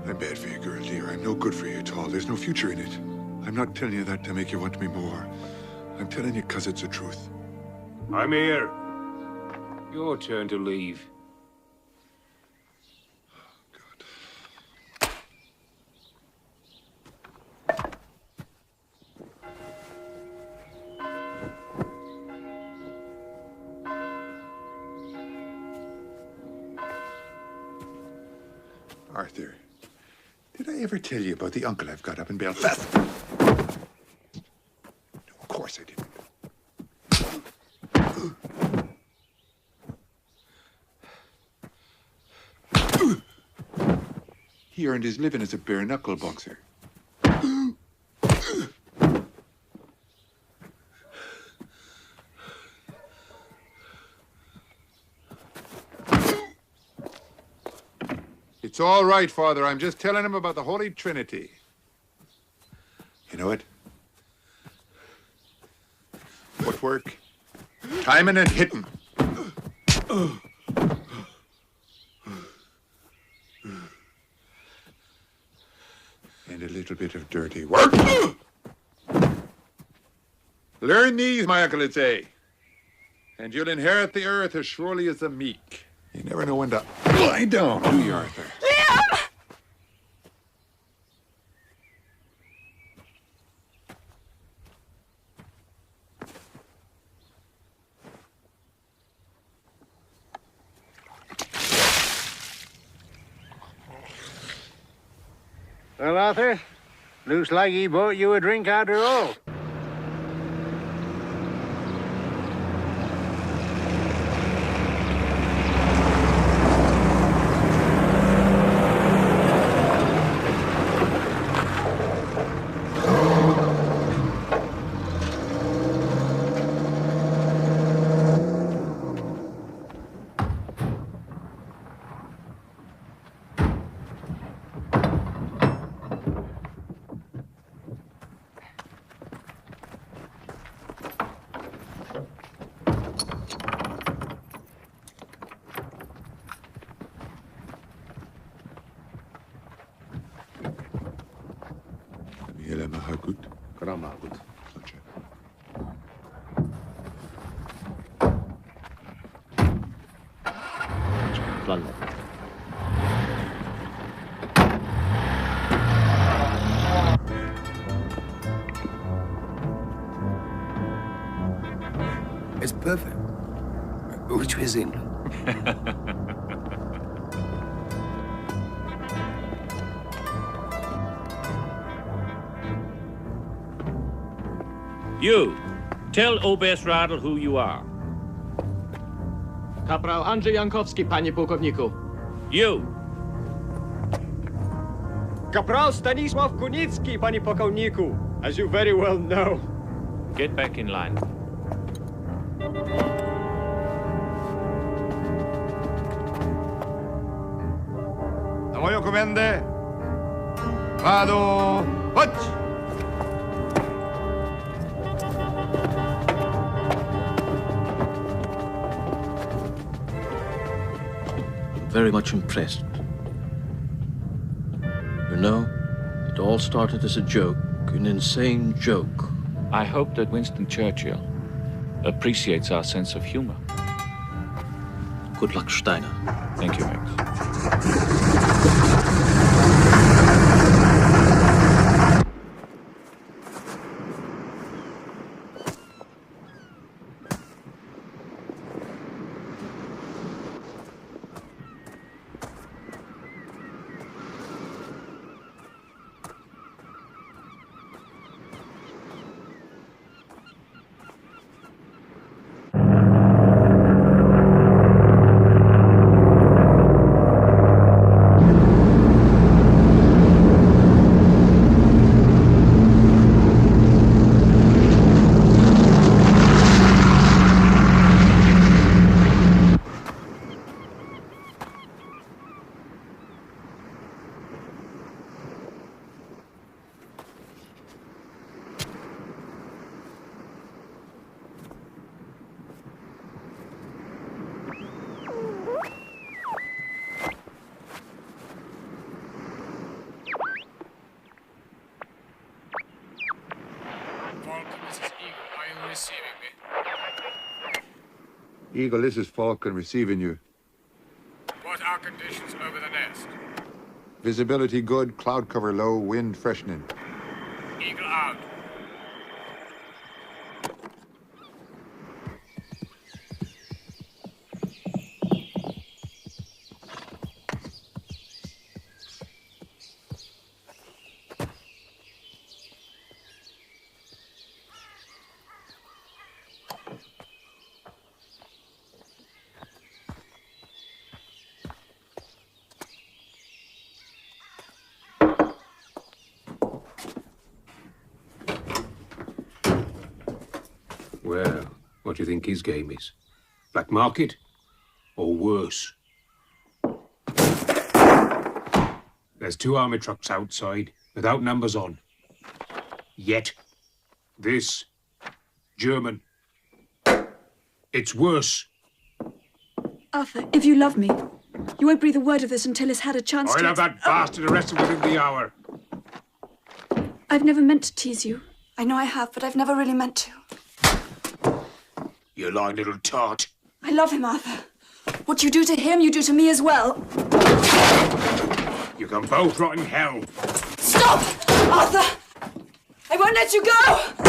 I'm bad for you, girl, dear. I'm no good for you at all. There's no future in it. I'm not telling you that to make you want me more. I'm telling you because it's the truth. I'm here. Your turn to leave. Arthur, did I ever tell you about the uncle I've got up in Belfast? No, of course I didn't. He earned his living as a bare-knuckle boxer. It's all right, Father. I'm just telling him about the Holy Trinity. You know it? Footwork, timing and hitting. And a little bit of dirty work. Learn these, my uncle would say, and you'll inherit the earth as surely as the meek. You never know when to lie down, do you, Arthur? Liam! Well, Arthur, looks like he bought you a drink after all. It's perfect. Which way is in? You, tell Oberst Radl who you are. Kapral Andrzej Jankowski, panie pułkowniku. You. Kapral Stanisław Kunicki, panie pułkowniku, as you very well know. Get back in line. Na moją komendę. Vado, chodź! Very much impressed. You know, it all started as a joke, an insane joke. I hope that Winston Churchill appreciates our sense of humor. Good luck, Steiner. Thank you, Max. Eagle, this is Falcon receiving you. What are conditions over the nest? Visibility good, cloud cover low, wind freshening. Eagle out. Well, what do you think his game is? Black market? Or worse? There's 2 army trucks outside, without numbers on. Yet. This. German. It's worse. Arthur, if you love me, you won't breathe a word of this until he's had a chance to... I'll have that bastard arrested within the hour. I've never meant to tease you. I know I have, but I've never really meant to. You lying little tart. I love him, Arthur. What you do to him, you do to me as well. You can both rot in hell. Stop! Arthur! I won't let you go!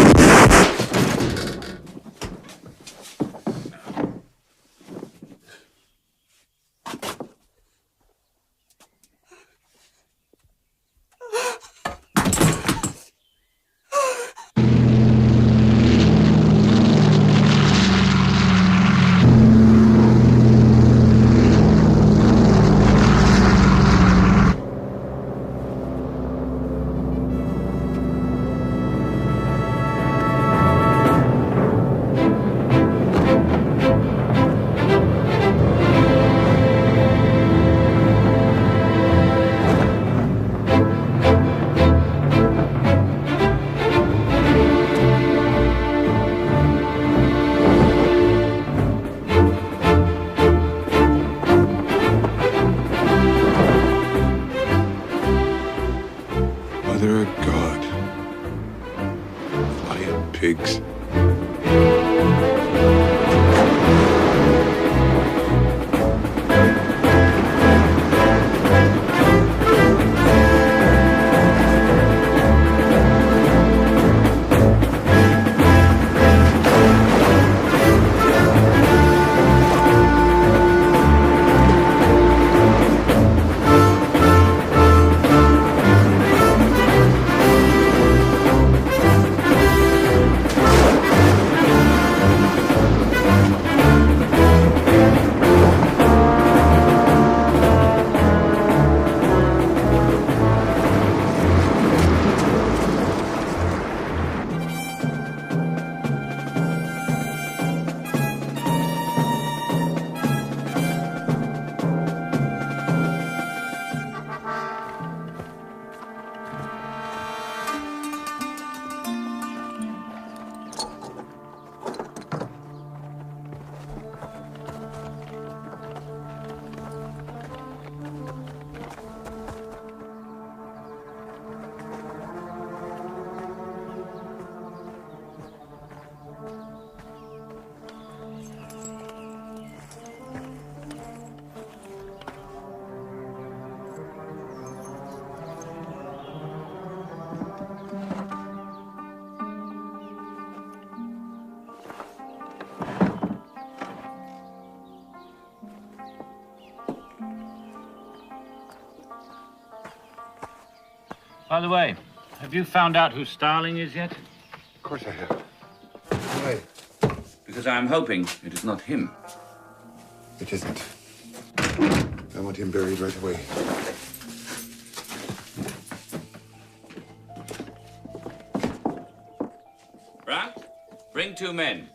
By the way, have you found out who Starling is yet? Of course I have. Why? Because I'm hoping it is not him. It isn't. I want him buried right away. Brandt, bring 2 men.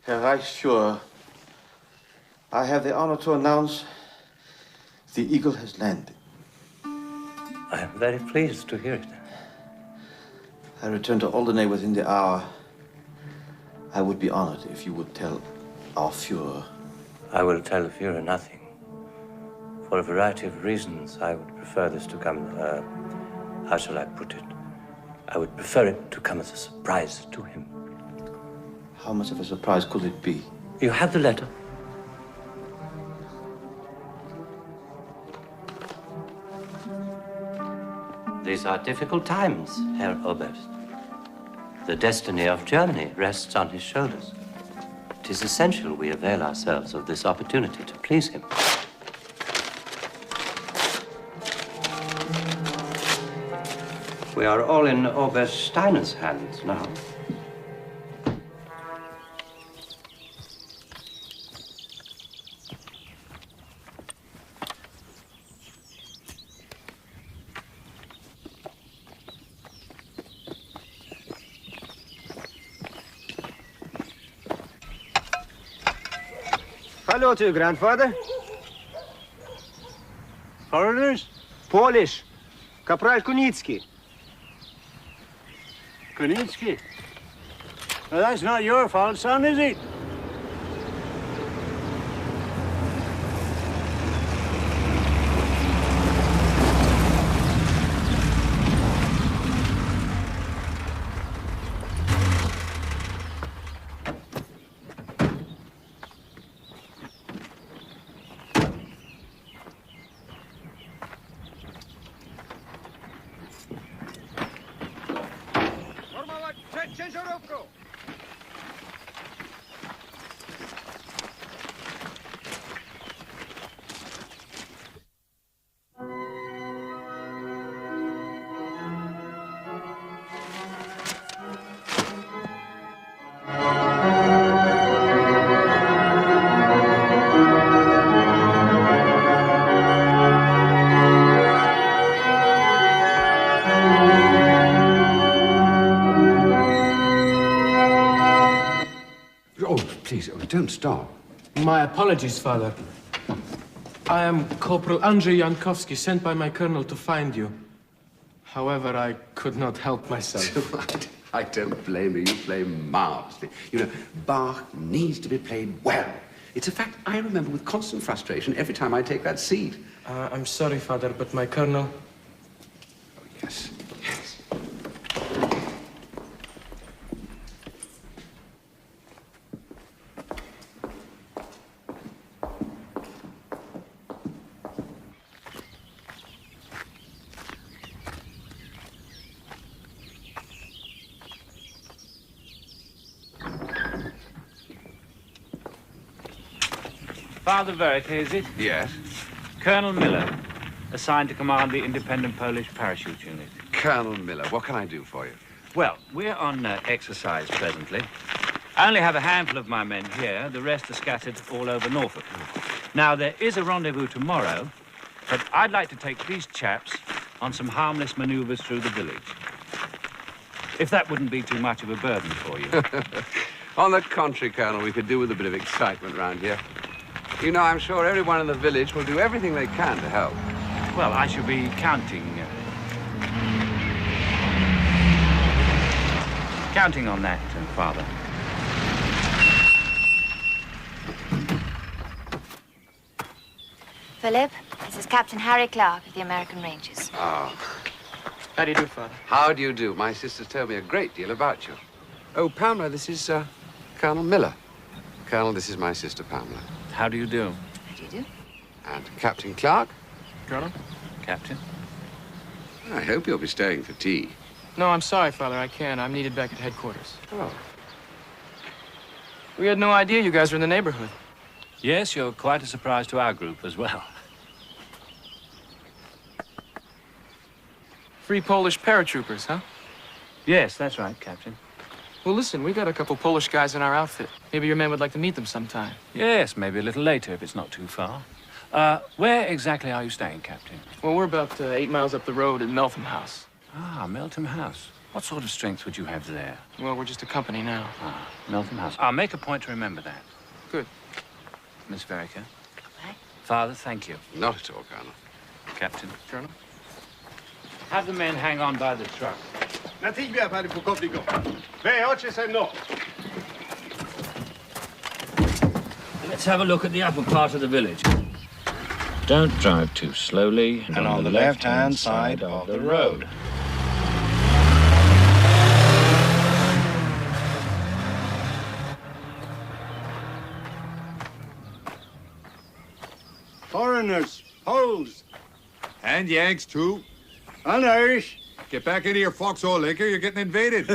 Herr Reichsführer, I have the honor to announce the Eagle has landed. I am very pleased to hear it. I return to Alderney within the hour. I would be honored if you would tell our Führer. I will tell the Führer nothing. For a variety of reasons, I would prefer this to come, how shall I put it? I would prefer it to come as a surprise to him. How much of a surprise could it be? You have the letter. These are difficult times, Herr Oberst. The destiny of Germany rests on his shoulders. It is essential we avail ourselves of this opportunity to please him. We are all in Oberst Steiner's hands now. Hello to you, grandfather. Foreigners? Polish. Kapral Kunitsky. Kunitsky? Well, that's not your fault, son, is it? Don't stop. My apologies, Father. I am Corporal Andrzej Jankowski, sent by my colonel to find you. However, I could not help myself. I don't blame you. You play marvelously. You know, Bach needs to be played well. It's a fact I remember with constant frustration every time I take that seat. I'm sorry, Father, but my colonel... Oh, yes. Father Verica, is it? Yes. Colonel Miller, assigned to command the independent Polish parachute unit. Colonel Miller, what can I do for you? Well, we're on exercise presently. I only have a handful of my men here. The rest are scattered all over Norfolk. Now, there is a rendezvous tomorrow, but I'd like to take these chaps on some harmless maneuvers through the village. If that wouldn't be too much of a burden for you. On the contrary, Colonel, we could do with a bit of excitement around here. You know, I'm sure everyone in the village will do everything they can to help. Well, I shall be counting on that, Father. Philip, this is Captain Harry Clark of the American Rangers. Ah. How do you do, Father? How do you do? My sisters tell me a great deal about you. Oh, Pamela, this is Colonel Miller. Colonel, this is my sister, Pamela. How do you do? How do you do? And Captain Clark. Colonel? Captain? I hope you'll be staying for tea. No, I'm sorry, Father. I can't. I'm needed back at headquarters. Oh. We had no idea you guys were in the neighborhood. Yes, you're quite a surprise to our group as well. Free Polish paratroopers, huh? Yes, that's right, Captain. Well, listen, we got a couple Polish guys in our outfit. Maybe your men would like to meet them sometime. Yes, maybe a little later if it's not too far. Where exactly are you staying, Captain? Well, we're about 8 miles up the road at Meltham House. Ah, Meltham House. What sort of strength would you have there? Well, we're just a company now. Ah, Meltham House. I'll make a point to remember that. Good. Miss Verica? Right. Father, thank you. Not at all, Colonel. Captain? Colonel? Have the men hang on by the truck. Natychmiast, panie pułkowniku. Wychodźcie ze mną. Let's have a look at the upper part of the village. Don't drive too slowly. And on the left-hand side of the road. Foreigners, Poles. And Yanks, too. And Irish. Get back into your foxhole, Laker. You're getting invaded.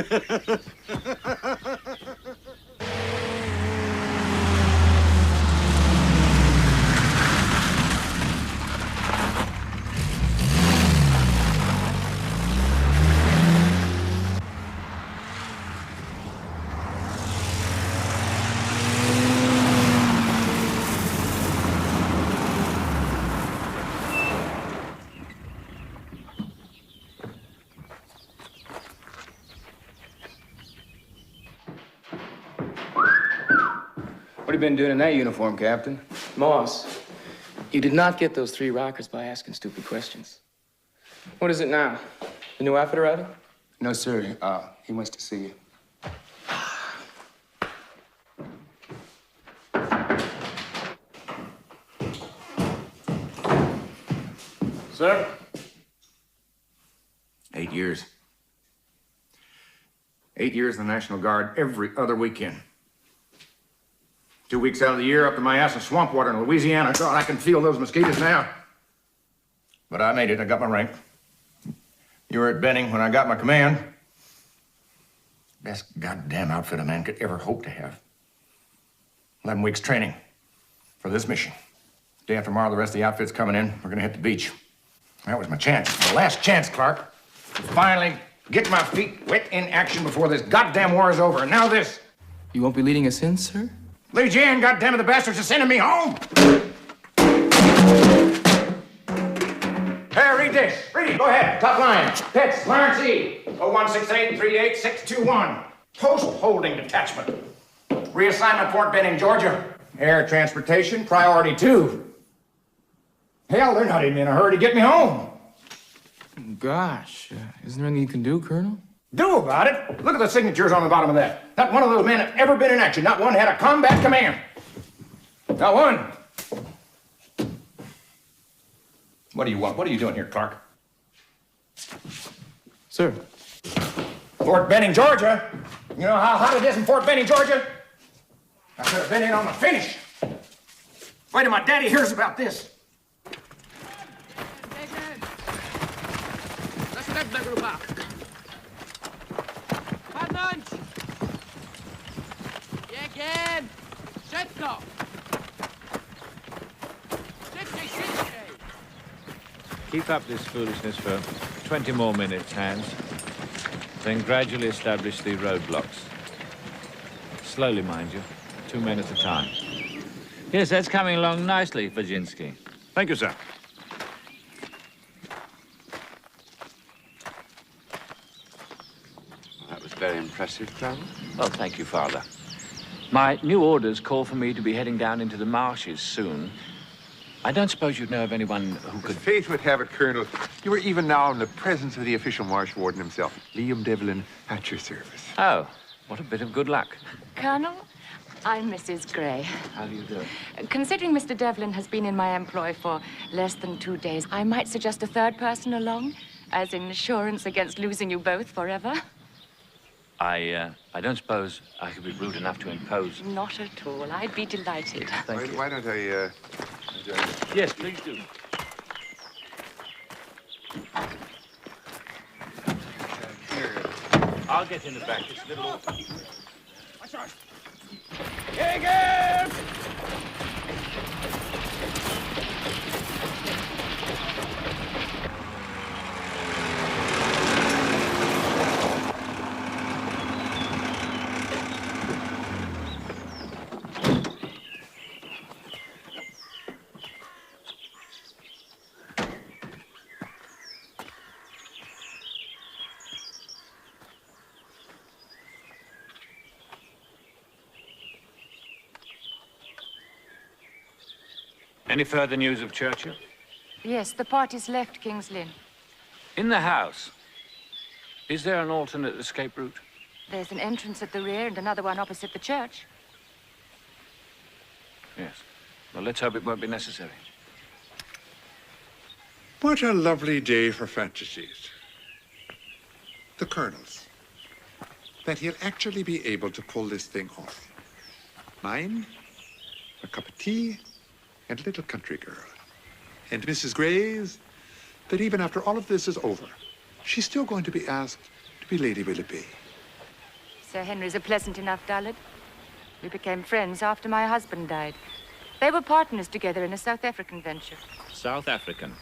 What have you been doing in that uniform, Captain? Moss, you did not get those 3 rockers by asking stupid questions. What is it now? The new outfit arriving? No, sir. He wants to see you. Sir? 8 years. 8 years in the National Guard every other weekend. 2 weeks out of the year up to my ass in swamp water in Louisiana. God, I can feel those mosquitoes now. But I made it. I got my rank. You were at Benning when I got my command. Best goddamn outfit a man could ever hope to have. 11 weeks training for this mission. Day after tomorrow, the rest of the outfit's coming in. We're gonna hit the beach. That was my chance. My last chance, Clark. To finally get my feet wet in action before this goddamn war is over. And now this. You won't be leading us in, sir? Lead you in, goddammit, the bastards are sending me home! Hey, read this. Read it. Go ahead. Top line. Pitts, Lawrence E. 0168-38621. Post holding detachment. Reassignment Fort Benning, Georgia. Air transportation, priority 2. Hell, they're not even in a hurry to get me home. Gosh, isn't there anything you can do, Colonel? Do about it? Look at the signatures on the bottom of that. Not one of those men had ever been in action. Not one had a combat command. Not one. What do you want? What are you doing here, Clark? Sir. Fort Benning, Georgia. You know how hot it is in Fort Benning, Georgia? I could have been in on the finish. Wait till my daddy hears about this. Keep up this foolishness for 20 more minutes, Hans. Then gradually establish the roadblocks. Slowly, mind you. 2 men at a time. Yes, that's coming along nicely, Virginsky. Thank you, sir. That was very impressive, Colonel. Oh, thank you, Father. My new orders call for me to be heading down into the marshes soon. I don't suppose you'd know of anyone who could... As fate would have it, Colonel, you are even now in the presence of the official marsh warden himself, Liam Devlin, at your service. Oh, what a bit of good luck. Colonel, I'm Mrs. Gray. How do you do? Considering Mr. Devlin has been in my employ for less than 2 days, I might suggest a third person along, as insurance against losing you both forever. I don't suppose I could be rude enough to impose. Not at all. I'd be delighted. Thank you. Why don't I, Yes, please do. I'll get in the back. It's a little awkward. Any further news of Churchill? Yes, the party's left King's Lynn. In the house, is there an alternate escape route? There's an entrance at the rear and another one opposite the church. Yes. Well, let's hope it won't be necessary. What a lovely day for fantasies. The Colonel's. That he'll actually be able to pull this thing off. Mine, a cup of tea, and a little country girl. And Mrs. Gray's, that even after all of this is over, she's still going to be asked to be Lady Willoughby. Sir Henry's a pleasant enough dullard. We became friends after my husband died. They were partners together in a South African venture. South African.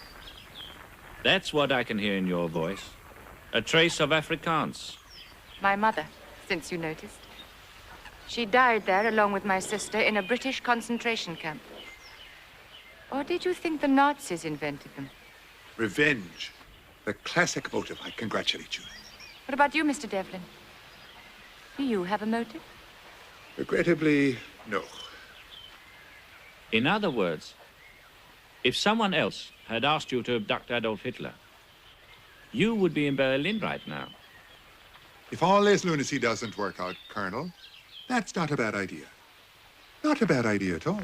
That's what I can hear in your voice. A trace of Afrikaans. My mother, since you noticed. She died there along with my sister in a British concentration camp. Or did you think the Nazis invented them? Revenge. The classic motive. I congratulate you. What about you, Mr. Devlin? Do you have a motive? Regrettably, no. In other words, if someone else had asked you to abduct Adolf Hitler, you would be in Berlin right now. If all this lunacy doesn't work out, Colonel, that's not a bad idea. Not a bad idea at all.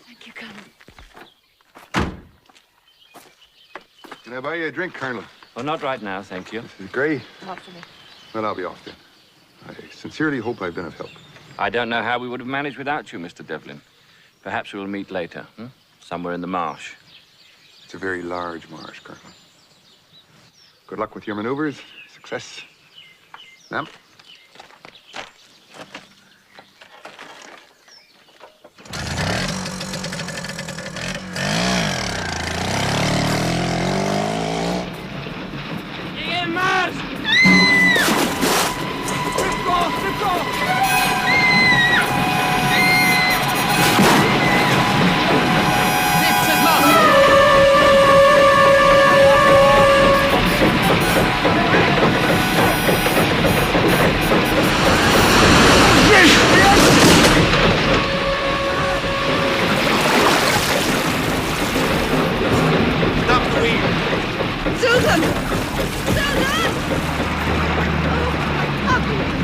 Thank you, Colonel. Can I buy you a drink, Colonel? Well, not right now, thank you. This is Gray. Not for me. Well, I'll be off then. I sincerely hope I've been of help. I don't know how we would have managed without you, Mr. Devlin. Perhaps we'll meet later, somewhere in the marsh. It's a very large marsh, Colonel. Good luck with your maneuvers. Success. Ma'am?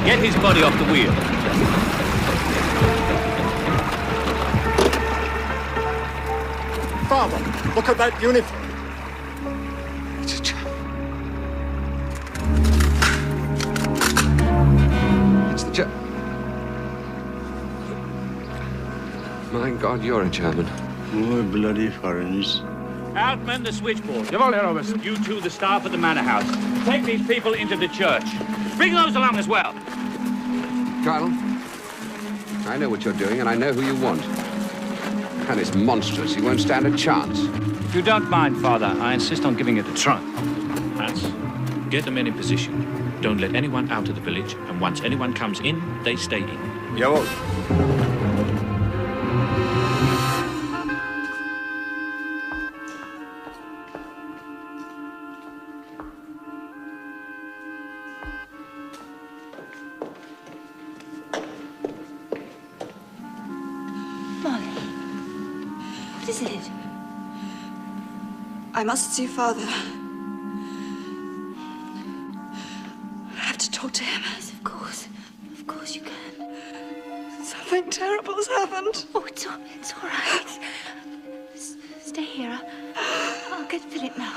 Get his body off the wheel. Father, look at that uniform. It's a chap. It's the My God, you're a German. More bloody foreigners. Outman the switchboard. Jawohl, Herr Oberst. You two, the staff at the manor house. Take these people into the church. Bring those along as well. Colonel, I know what you're doing, and I know who you want. And it's monstrous. He won't stand a chance. If you don't mind, Father, I insist on giving it a try. Hans, get the men in position. Don't let anyone out of the village, and once anyone comes in, they stay in. Jawohl. What is it? I must see Father. I have to talk to him. Yes, of course. Of course you can. Something terrible has happened. Oh, it's all right. Stay here. I'll get Philip now.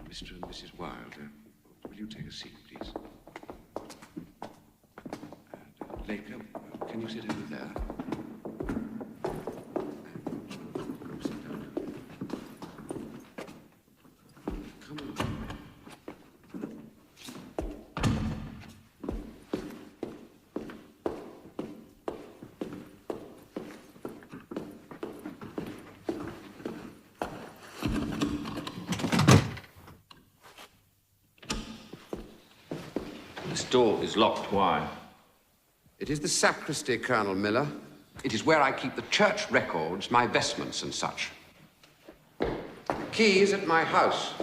Mr. and Mrs. Wilder, will you take a seat, please? And, Laker, can you sit over there? And, sit down. Come on. This door is locked. Why? It is the sacristy, Colonel Miller. It is where I keep the church records, my vestments and such. The key is at my house.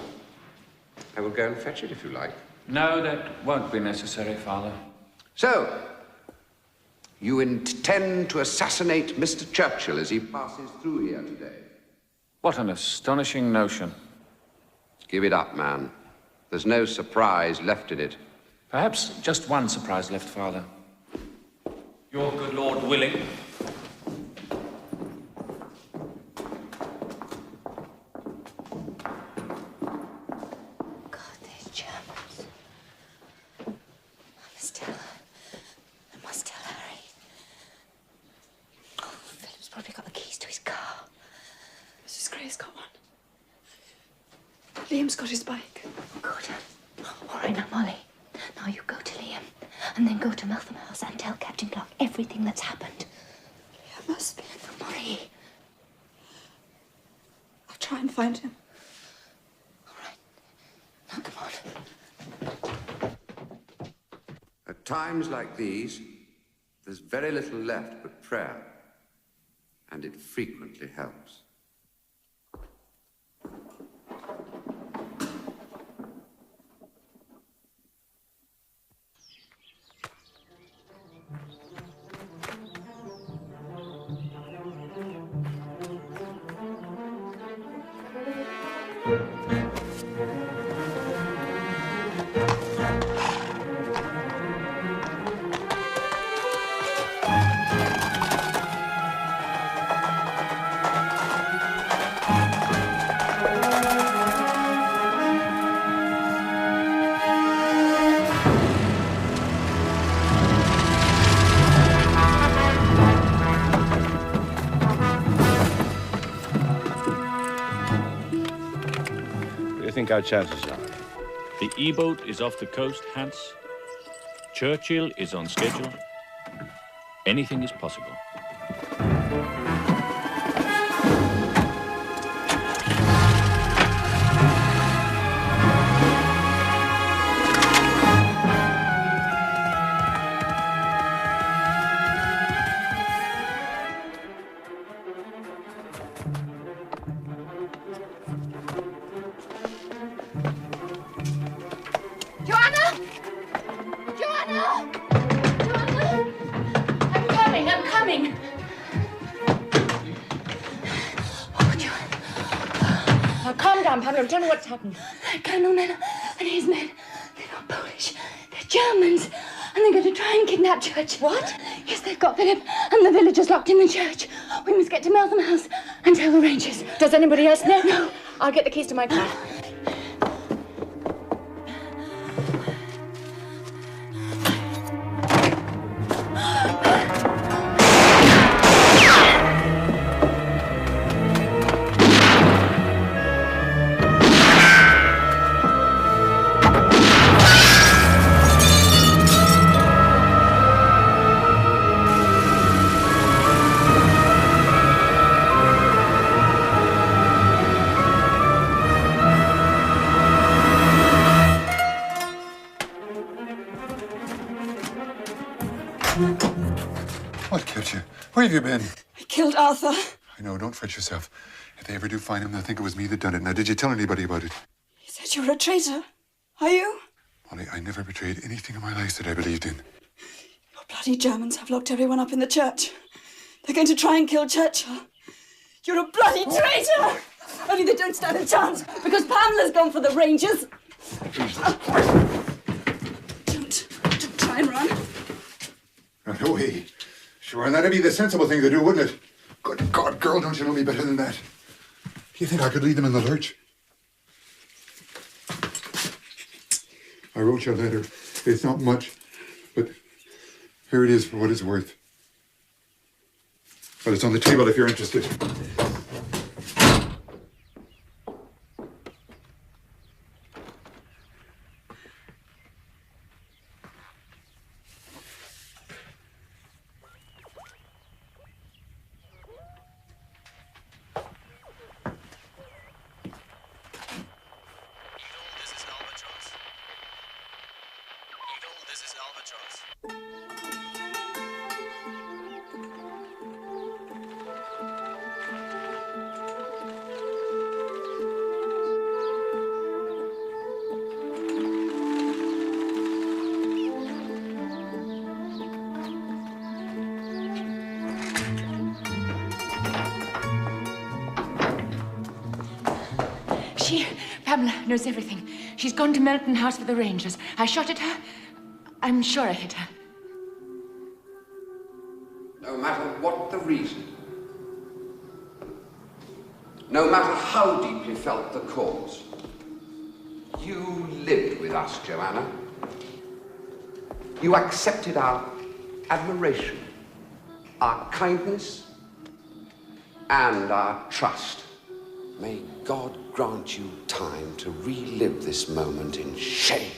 I will go and fetch it if you like. No, that won't be necessary, Father. So, You intend to assassinate Mr. Churchill as he passes through here today. What an astonishing notion. Give it up, man. There's no surprise left in it. Perhaps just one surprise left, Father. Your good Lord willing. God, these Germans. They must tell Harry. Oh, Philip's probably got the keys to his car. Mrs. Gray's got one. Liam's got his bike. Good. All right, now, Molly. Now you go to Liam, and then go to Meltham House and tell Captain Clark everything that's happened. Liam must be. Molly. I'll try and find him. Now, come on. At times like these, there's very little left but prayer, and it frequently helps. Think our chances are? The E-boat is off the coast, Hans. Churchill is on schedule. Anything is possible. Tell me what's happened. Colonel Miller and his men, they're not Polish, they're Germans. And they're going to try and kidnap Church. What? Yes, they've got Philip and the villagers locked in the church. We must get to Meltham House and tell the Rangers. Does anybody else know? No. I'll get the keys to my car. Where have you been? I killed Arthur. I know, don't fret yourself. If they ever do find him, they'll think it was me that done it. Now, did you tell anybody about it? He said you were a traitor. Are you? Molly, I never betrayed anything in my life that I believed in. Your bloody Germans have locked everyone up in the church. They're going to try and kill Churchill. You're a bloody traitor! Only they don't stand a chance, because Pamela's gone for the Rangers. Don't try and run. No way. Sure, and that'd be the sensible thing to do, wouldn't it? Good God, girl, don't you know me better than that? You think I could leave them in the lurch? I wrote you a letter. It's not much, but here it is for what it's worth. But it's on the table if you're interested. Pamela knows everything. She's gone to Melton House for the Rangers. I shot at her. I'm sure I hit her. No matter what the reason, no matter how deeply felt the cause, you lived with us, Joanna. You accepted our admiration, our kindness, and our trust. May God grant you time to relive this moment in shame.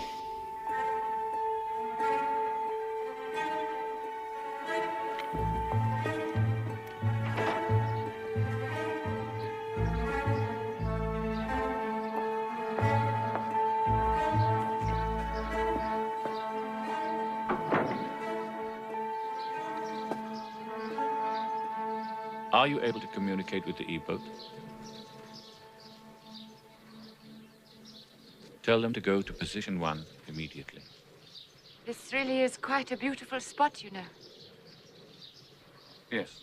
Are you able to communicate with the E-boat? Tell them to go to position 1 immediately. This really is quite a beautiful spot, you know. Yes.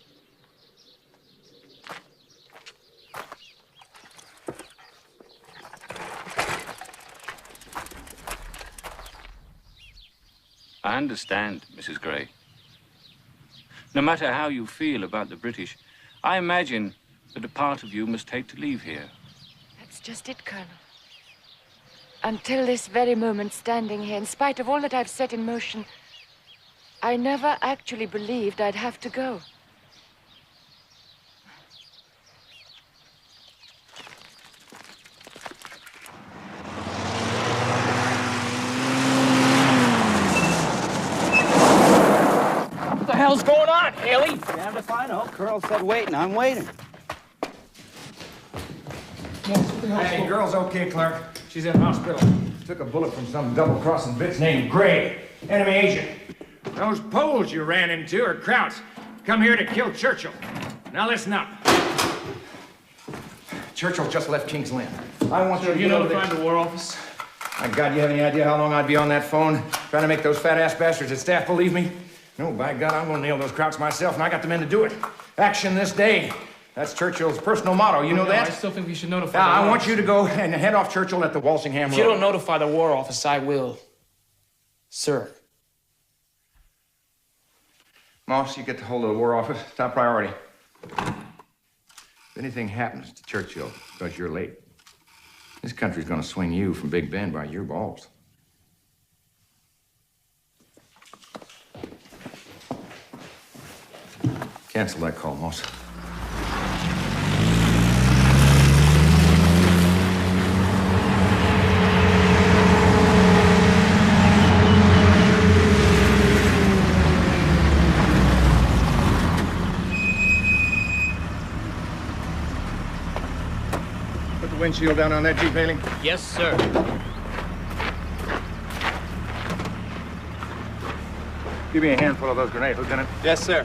I understand, Mrs. Gray. No matter how you feel about the British, I imagine that a part of you must hate to leave here. That's just it, Colonel. Until this very moment, standing here, in spite of all that I've set in motion, I never actually believed I'd have to go. What the hell's going on, Haley? Damned if I know. Colonel said wait, and I'm waiting. Hey, girl's okay, Clark. She's in hospital. Took a bullet from some double-crossing bitch named Gray. Enemy agent. Those Poles you ran into are Krauts. Come here to kill Churchill. Now listen up. Churchill just left King's Lynn. I want you to notify the War Office? My God, you have any idea how long I'd be on that phone trying to make those fat-ass bastards at staff believe me? No, by God, I'm gonna nail those Krauts myself, and I got the men to do it. Action this day. That's Churchill's personal motto. You know that? I still think we should notify Now, the I War want Office. you to go and head off Churchill at the Walsingham Road. If you don't notify the War Office, I will. Sir. Moss, you get the hold of the War Office. Top priority. If anything happens to Churchill because you're late, this country's gonna swing you from Big Ben by your balls. Cancel that call, Moss. Put the windshield down on that Jeep, Haley. Yes, sir. Give me a handful of those grenades, Lieutenant. Yes, sir.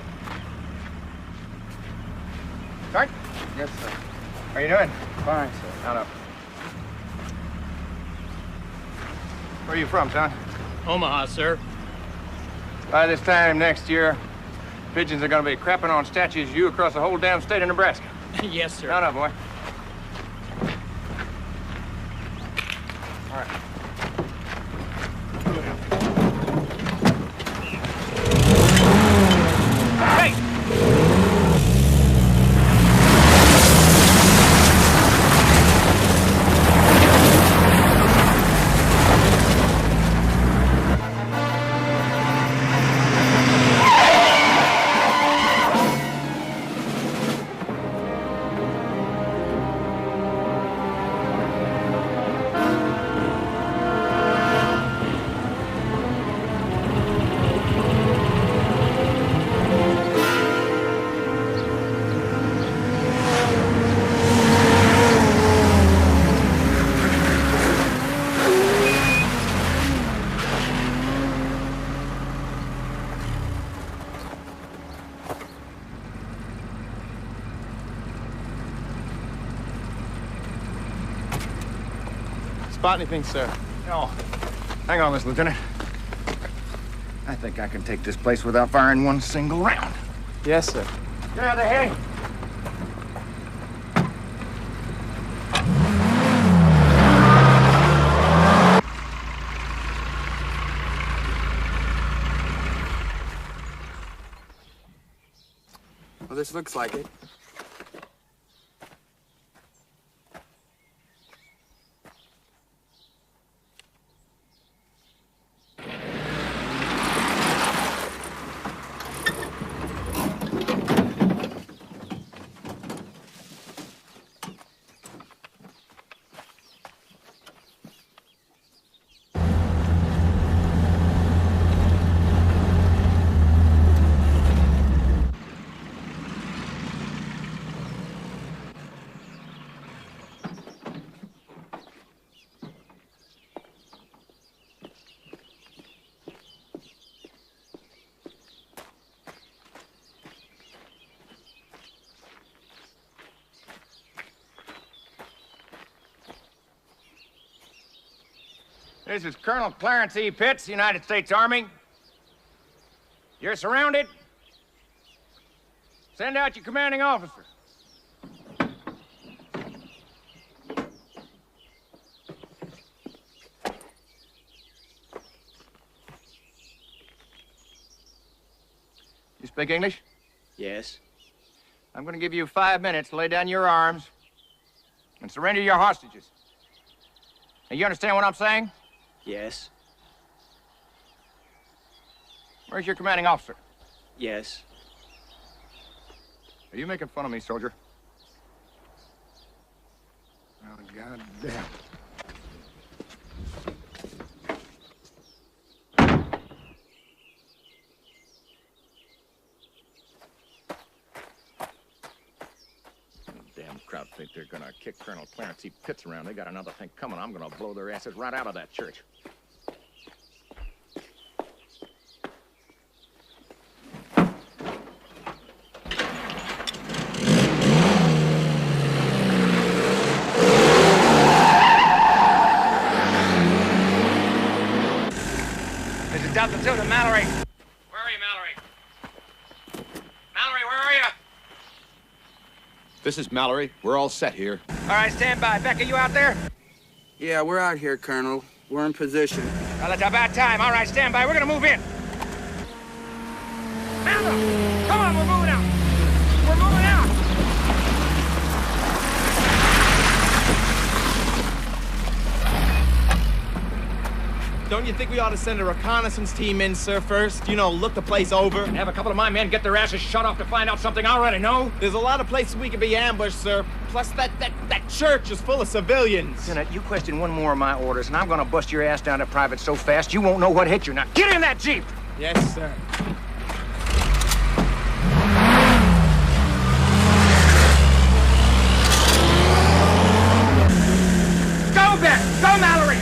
Start? Yes, sir. How you doing? Fine, sir. Now up. Where are you from, son? Omaha, sir. By this time next year, pigeons are gonna be crapping on statues of you across the whole damn state of Nebraska. Yes, sir. Now, boy. All right. Hey! Spot anything, sir? No. Hang on, Miss Lieutenant. I think I can take this place without firing one single round. Yes, sir. Get out of there, Haley. Well, this looks like it. This is Colonel Clarence E. Pitts, United States Army. You're surrounded. Send out your commanding officer. You speak English? Yes. I'm going to give you 5 minutes to lay down your arms and surrender your hostages. Now, you understand what I'm saying? Yes. Where's your commanding officer? Yes. Are you making fun of me, soldier? Oh, goddamn. Damn crowd think they're gonna kick Colonel Clarence E. Pitts around. They got another thing coming. I'm gonna blow their asses right out of that church. This is Delta 2 to Mallory. Where are you, Mallory? Mallory, where are you? This is Mallory. We're all set here. All right, stand by. Beck, are you out there? Yeah, we're out here, Colonel. We're in position. Well, it's about time. All right, stand by. We're gonna move in. Mallory, come on, we're moving out. We're moving out. Don't you think we ought to send a reconnaissance team in, sir, first? You know, look the place over. And have a couple of my men get their asses shut off to find out something I already know. There's a lot of places we could be ambushed, sir. Plus, that church is full of civilians. Lieutenant, you question one more of my orders, and I'm gonna bust your ass down to private so fast you won't know what hit you. Now, get in that Jeep! Yes, sir. Go, Beck! Go, Mallory!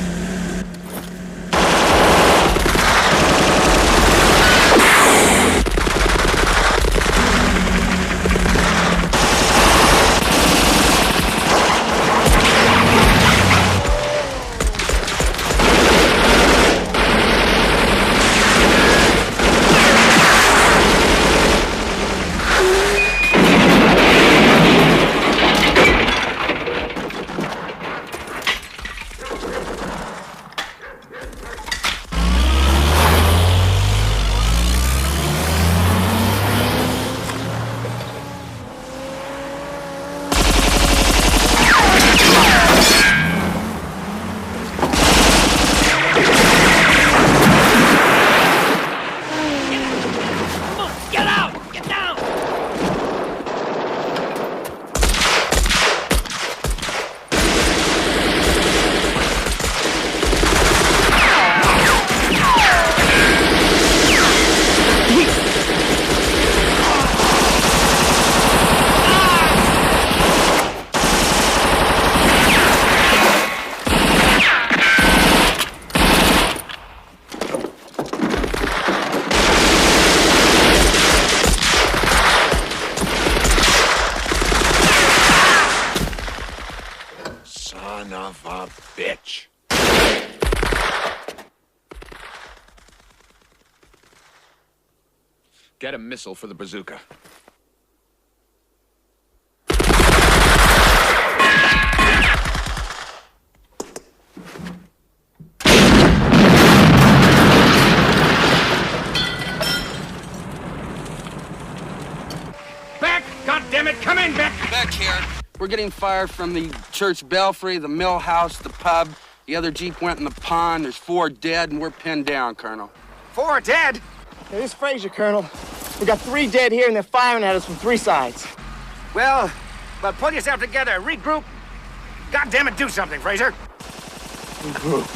Get a missile for the bazooka. Beck! goddammit! Come in, Beck! Beck here. We're getting fired from the church belfry, the mill house, the pub. The other Jeep went in the pond. There's 4 dead, and we're pinned down, Colonel. 4 dead? Hey, this is Fraser, Colonel. We got 3 dead here, and they're firing at us from 3 sides. Well, pull yourself together. Regroup. Goddammit, do something, Fraser. Regroup.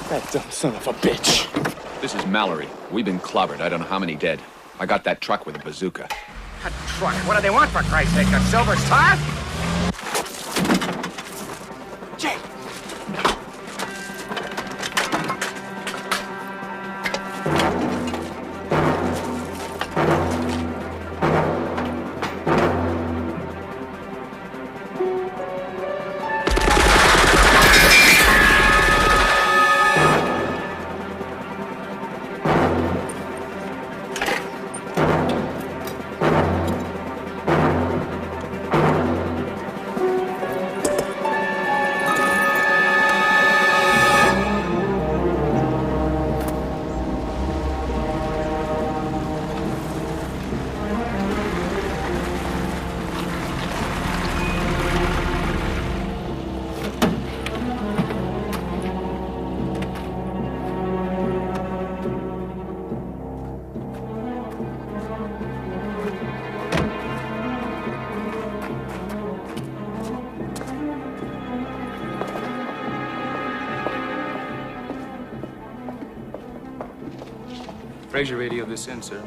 That dumb son of a bitch. This is Mallory. We've been clobbered. I don't know how many dead. I got that truck with a bazooka. A truck? What do they want, for Christ's sake? A silver star? Jake! Fraser radioed this in, sir.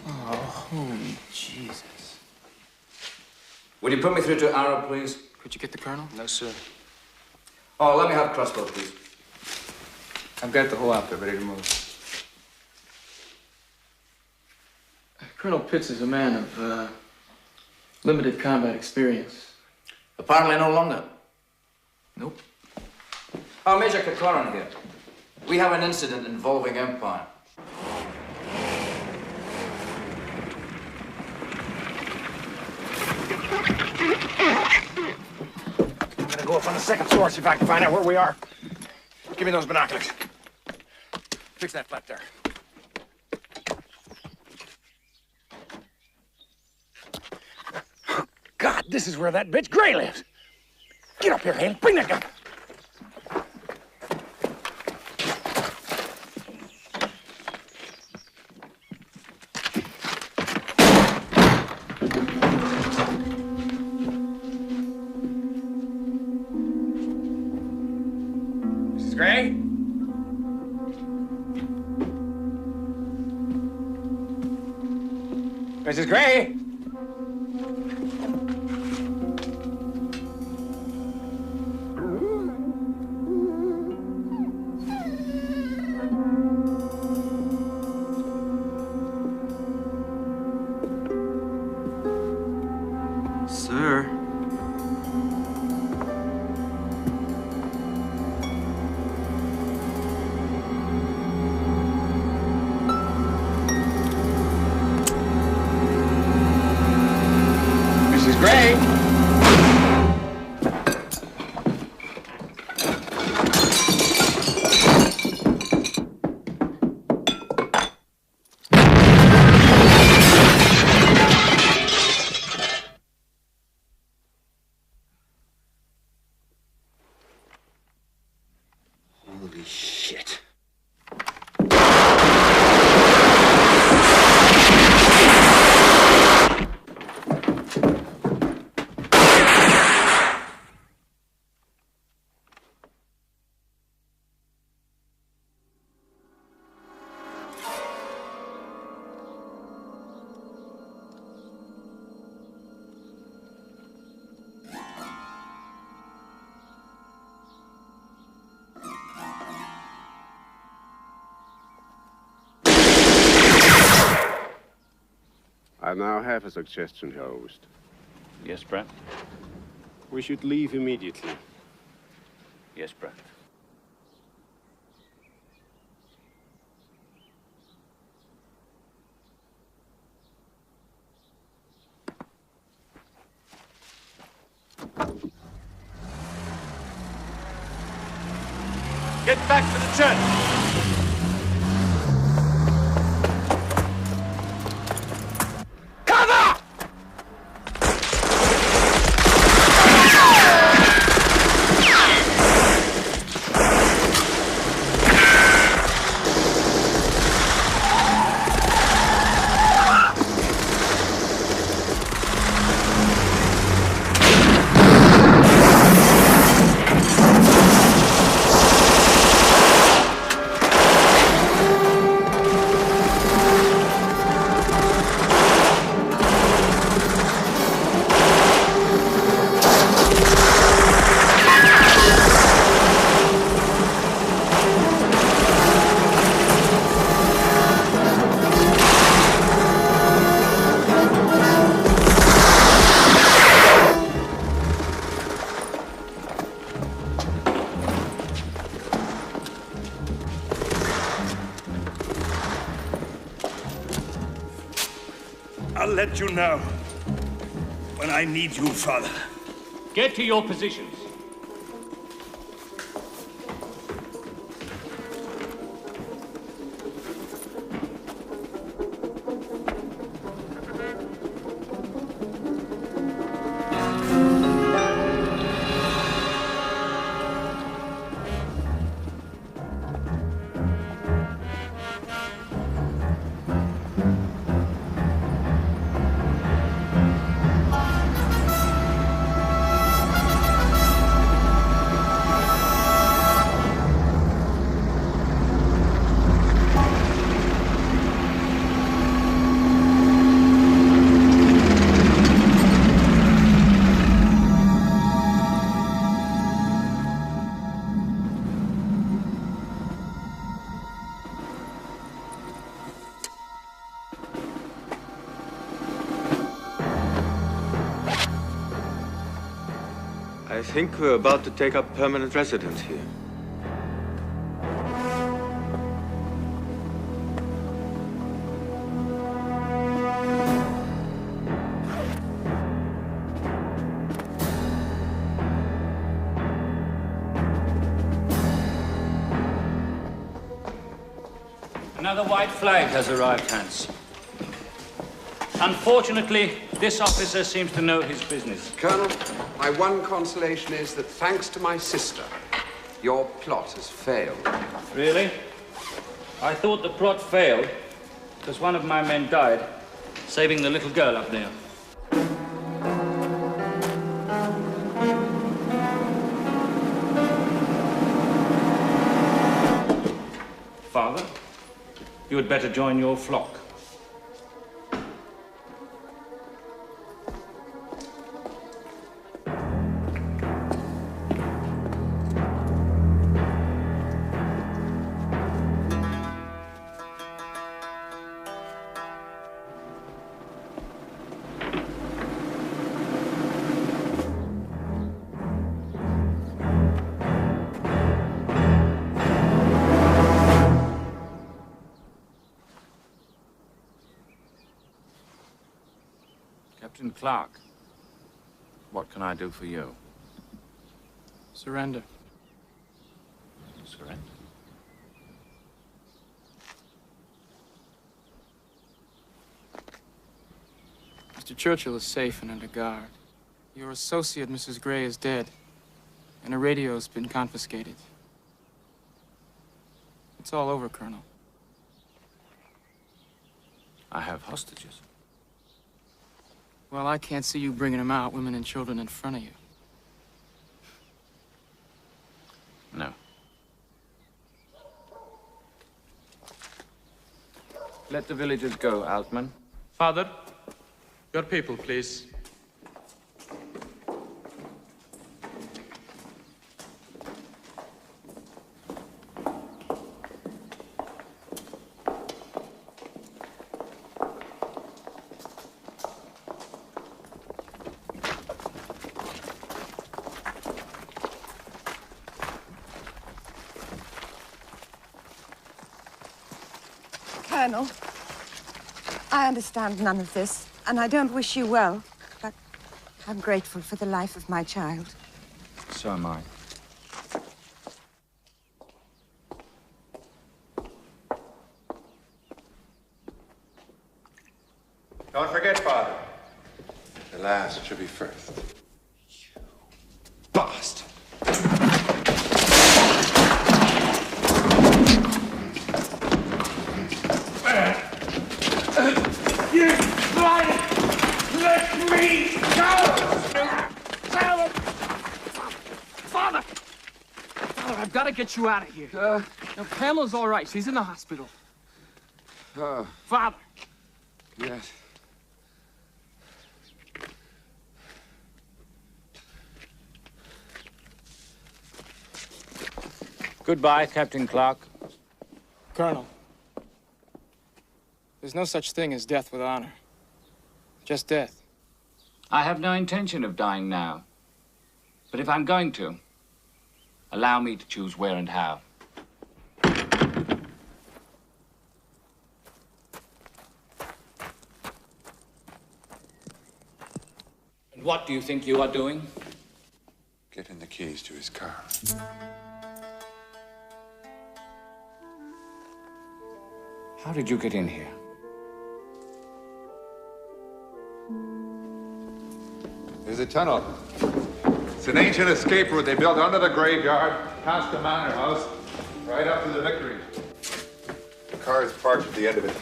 Oh, holy Jesus. Would you put me through to Arrow, please? Could you get the Colonel? No, sir. Oh, let me have crossbow, please. I've got the whole outfit ready to move. Colonel Pitts is a man of limited combat experience. Apparently no longer. Nope. Oh, Major Kikoran here. We have an incident involving Empire. I'm gonna go up on the second floor, see if I can find out where we are. Give me those binoculars. Fix that flap there. Oh, God, this is where that bitch Gray lives. Get up here, Haley. Bring that gun. Mrs. Gray? Mrs. Gray? Sir. Mrs. Gray? Holy shit. I now have a suggestion, Herr Host. Yes, Brent? We should leave immediately. Yes, Brent. Get back to the church! I'll let you know when I need you, Father. Get to your positions. I think we're about to take up permanent residence here. Another white flag has arrived, Hans. Unfortunately, this officer seems to know his business. Colonel, my one consolation is that thanks to my sister, your plot has failed. Really? I thought the plot failed because one of my men died saving the little girl up there. Father, you had better join your flock. Captain Clark, what can I do for you? Surrender. Surrender? Mr. Churchill is safe and under guard. Your associate, Mrs. Gray, is dead, and her radio's been confiscated. It's all over, Colonel. I have hostages. Well, I can't see you bringing them out, women and children in front of you. No. Let the villagers go, Altman. Father, your people, please. Colonel, I understand none of this, and I don't wish you well, but I'm grateful for the life of my child. So am I. Don't forget, Father. The last should be first. You bastard! You try to let me go! Father! Father, I've got to get you out of here. Now, Pamela's all right. She's in the hospital. Father! Yes. Goodbye, Captain Clark. Colonel, there's no such thing as death with honor. Just death. I have no intention of dying now. But if I'm going to, allow me to choose where and how. What do you think you are doing? Getting the keys to his car. How did you get in here? There's a tunnel. It's an ancient escape route they built under the graveyard, past the manor house, right up to the victory. The car is parked at the end of it.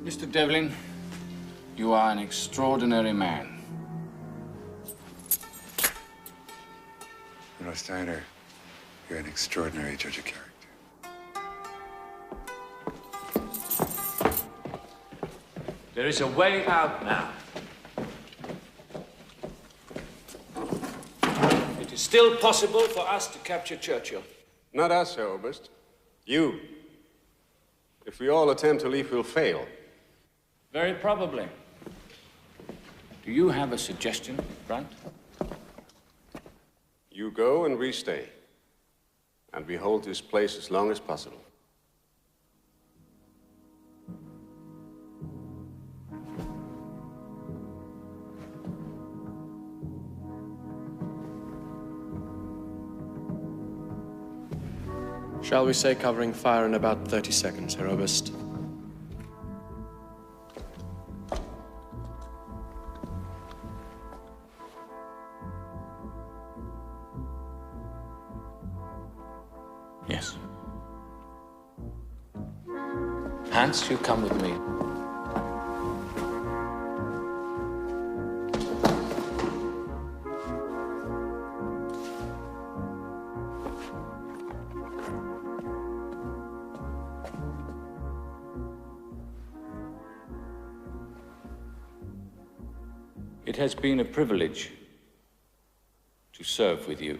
Mr. Devlin, you are an extraordinary man. You know, Steiner, you're an extraordinary judge of character. There is a way out now. It is still possible for us to capture Churchill. Not us, Herr Oberst. You. If we all attempt to leave, we'll fail. Very probably. Do you have a suggestion, Brunt? You go and we stay. And we hold this place as long as possible. Shall we say covering fire in about 30 seconds, Herr Oberst? Yes. Hans, you come with me. It has been a privilege to serve with you.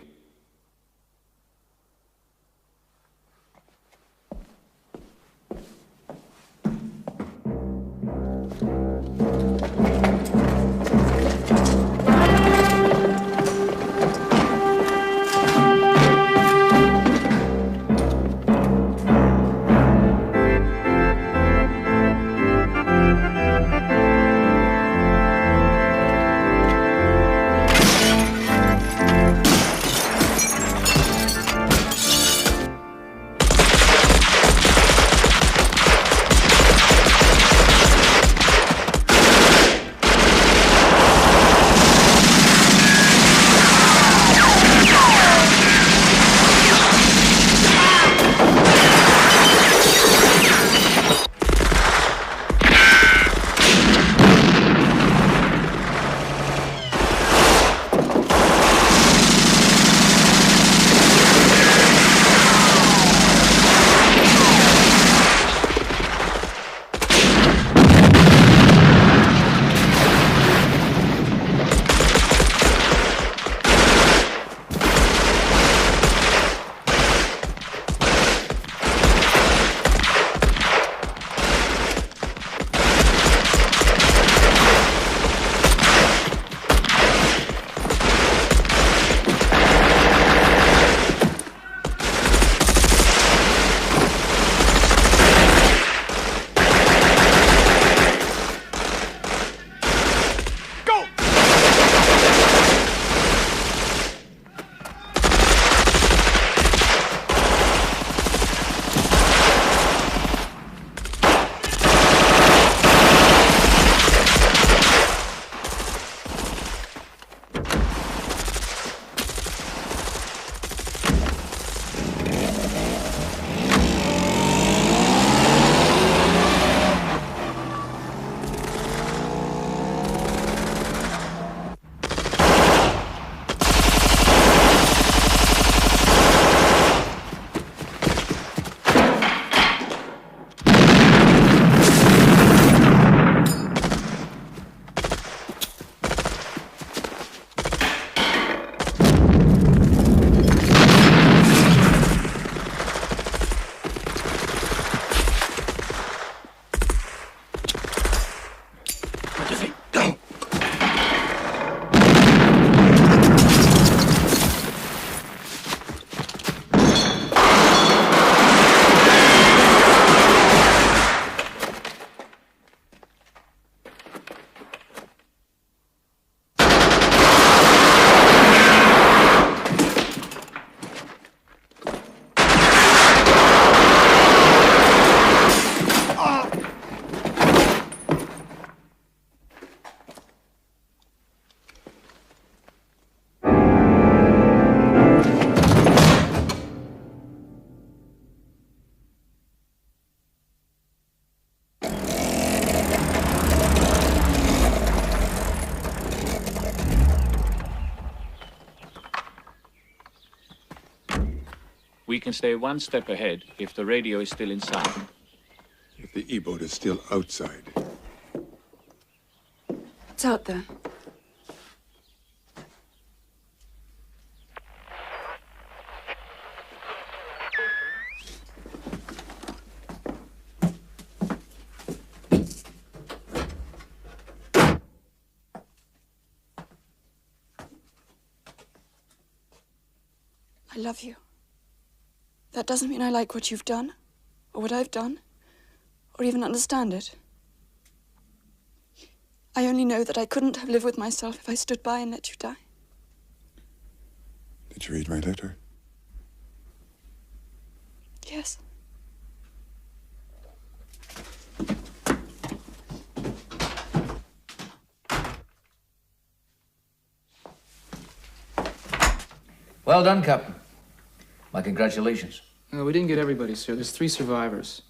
We can stay one step ahead if the radio is still inside. If the E-boat is still outside. It's out there. I love you. That doesn't mean I like what you've done, or what I've done, or even understand it. I only know that I couldn't have lived with myself if I stood by and let you die. Did you read my letter? Yes. Well done, Captain. My congratulations. We didn't get everybody, sir. There's 3 survivors.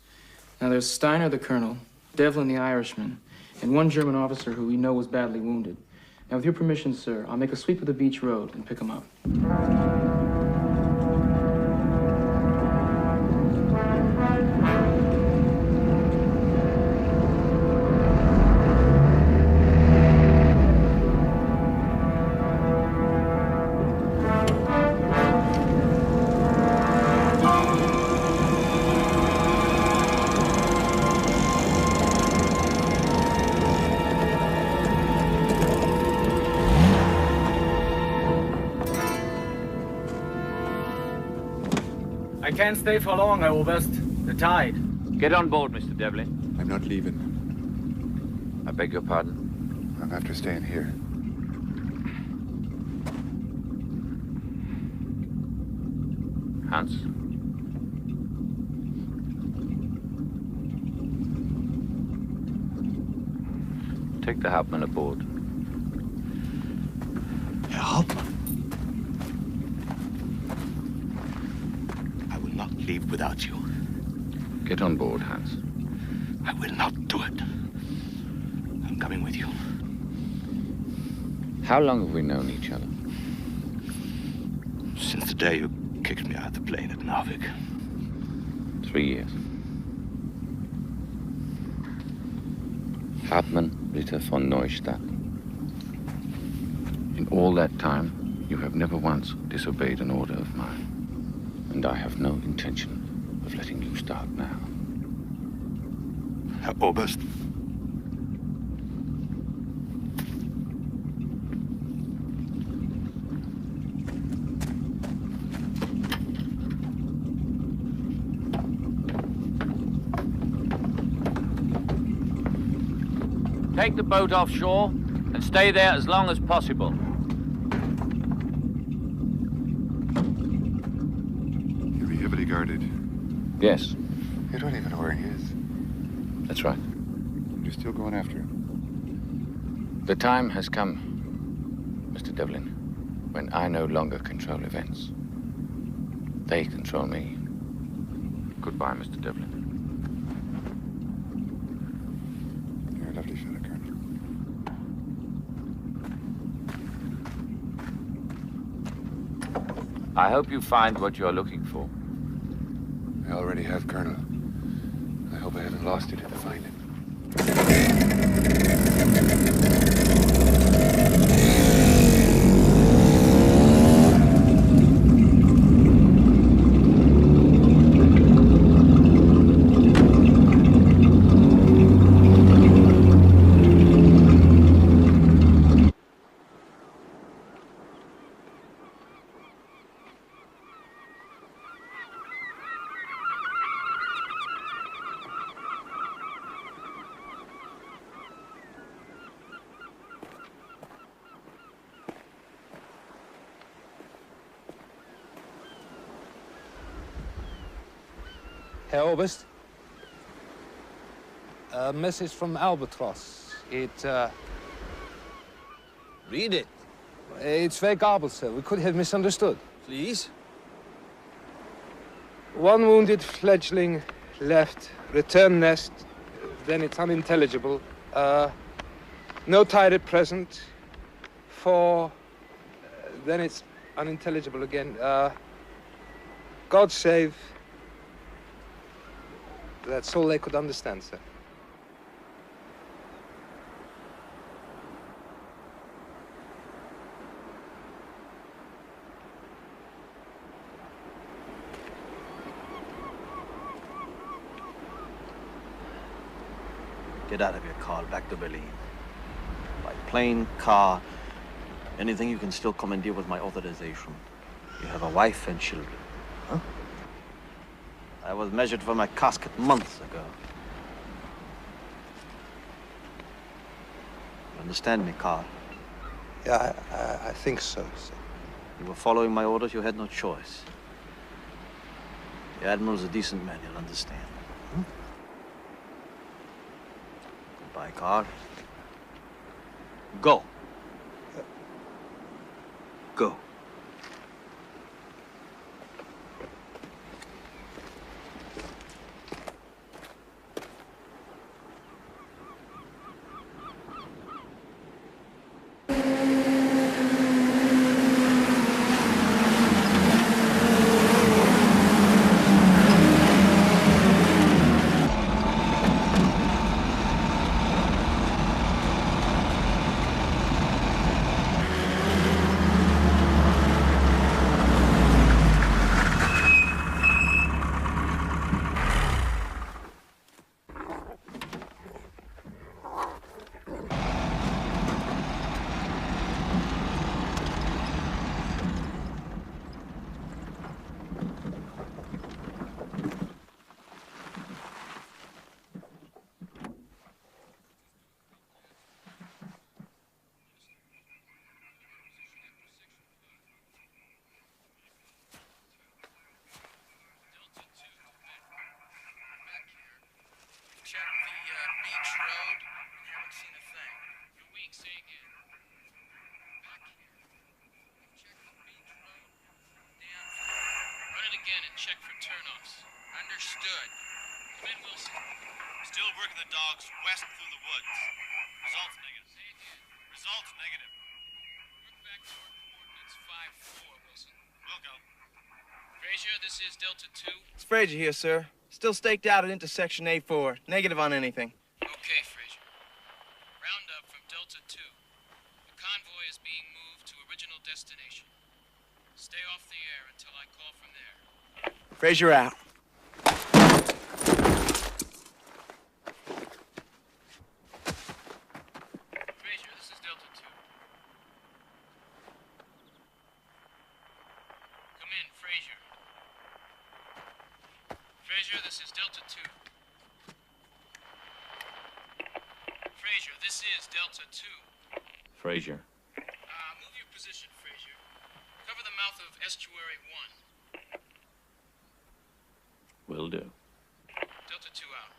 Now, there's Steiner, the colonel, Devlin, the Irishman, and 1 German officer who we know was badly wounded. Now, with your permission, sir, I'll make a sweep of the beach road and pick them up. I can't stay for long, I Oberst. The tide. Get on board, Mr. Devlin. I'm not leaving. I beg your pardon? I'm after staying here. Hans. Take the Hauptmann aboard. Herr Hauptmann? I will not leave without you. Get on board, Hans. I will not do it. I'm coming with you. How long have we known each other? Since the day you kicked me out of the plane at Narvik. 3 years. Hauptmann Ritter von Neustadt. In all that time, you have never once disobeyed an order of mine. And I have no intention of letting you start now. Herr Oberst. Take the boat offshore and stay there as long as possible. You'll be heavily guarded. Yes. You don't even know where he is. That's right. You're still going after him. The time has come, Mr. Devlin, when I no longer control events. They control me. Goodbye, Mr. Devlin. You're a lovely fellow, Colonel. I hope you find what you're looking for. I already have, Colonel. I hope I haven't lost it in the finding. Herr Oberst, a message from Albatross. Read it. It's very garbled, sir. We could have misunderstood. Please? 1 wounded fledgling left, return nest, then it's unintelligible. No tide at present. 4, then it's unintelligible again. God save. That's all they could understand, sir. Get out of here, Carl. Back to Berlin. By plane, car, anything you can still commandeer with my authorization. You have a wife and children. Huh? I was measured for my casket months ago. You understand me, Carl? Yeah, I think so, sir. You were following my orders, you had no choice. The Admiral's a decent man, you'll understand. Goodbye, Carl. Go. Go. Again and check for turnoffs. Understood. Come in, Wilson. Still working the dogs west through the woods. Results negative. Results negative. Work back to our coordinates 5-4, Wilson. We'll go. Frazier, this is Delta 2. It's Frazier here, sir. Still staked out at intersection A4. Negative on anything. Okay, Frazier. Roundup from Delta 2. The convoy is being moved to original destination. Stay off the air until I call from there. Frazier out. Frazier, this is Delta 2. Come in, Frazier. Frazier, this is Delta 2. Frazier, this is Delta 2. Frazier. Move your position, Frazier. Cover the mouth of estuary 1. Will do. Delta 2 out.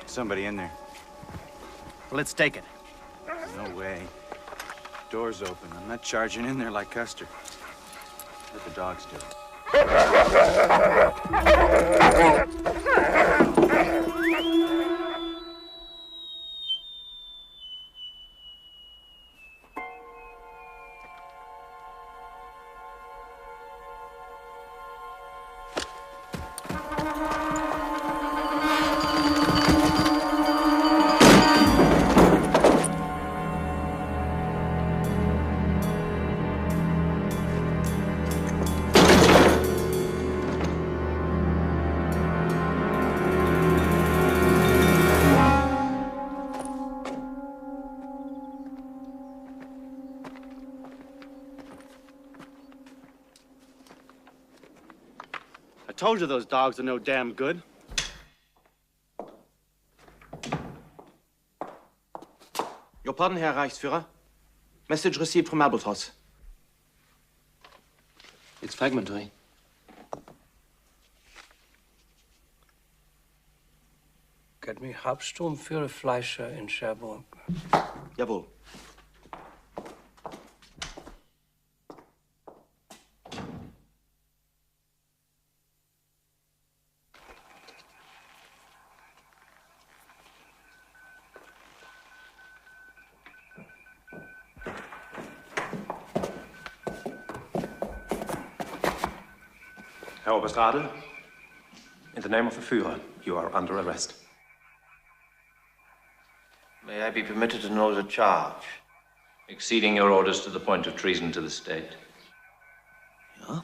Somebody in there. Let's take it. No way. Door's open. I'm not charging in there like Custer. Let the dogs do it. told you those dogs are no damn good. Your pardon, Herr Reichsführer. Message received from Albatross. It's fragmentary. Get me Hauptsturmführer in Cherbourg. Jawohl. Herr Oberst Radl, in the name of the Führer, you are under arrest. May I be permitted to know the charge? Exceeding your orders to the point of treason to the state. Ja?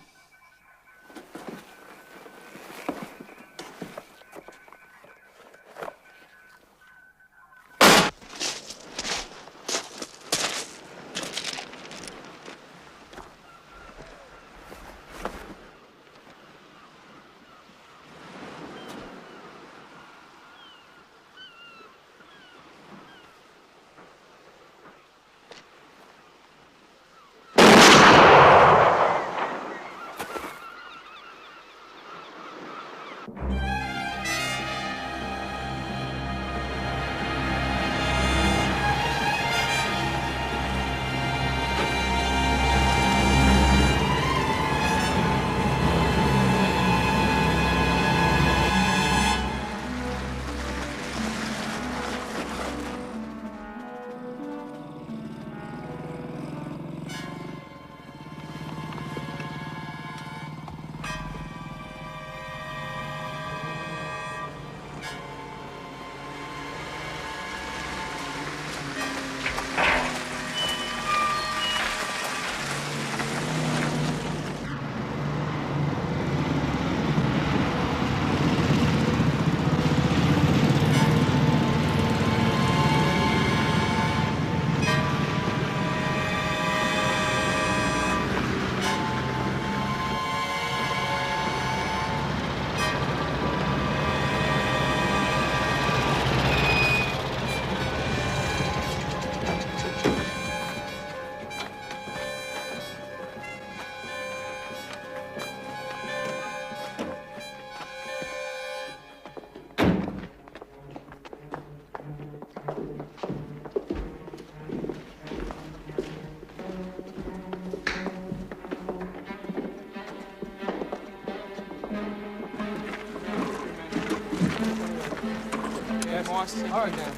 All right, now.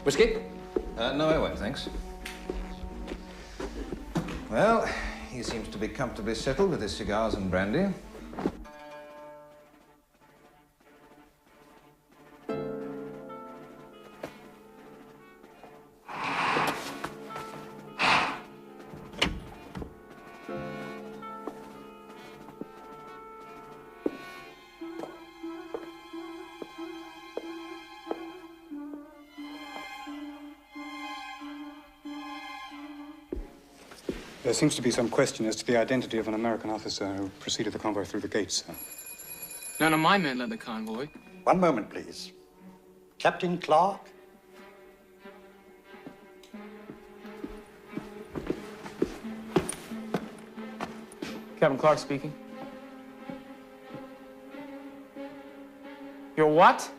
Whiskey? No, I won't, thanks. Well, he seems to be comfortably settled with his cigars and brandy. There seems to be some question as to the identity of an American officer who preceded the convoy through the gates, sir. None of my men led the convoy. One moment, please. Captain Clark? Captain Clark speaking. You're what?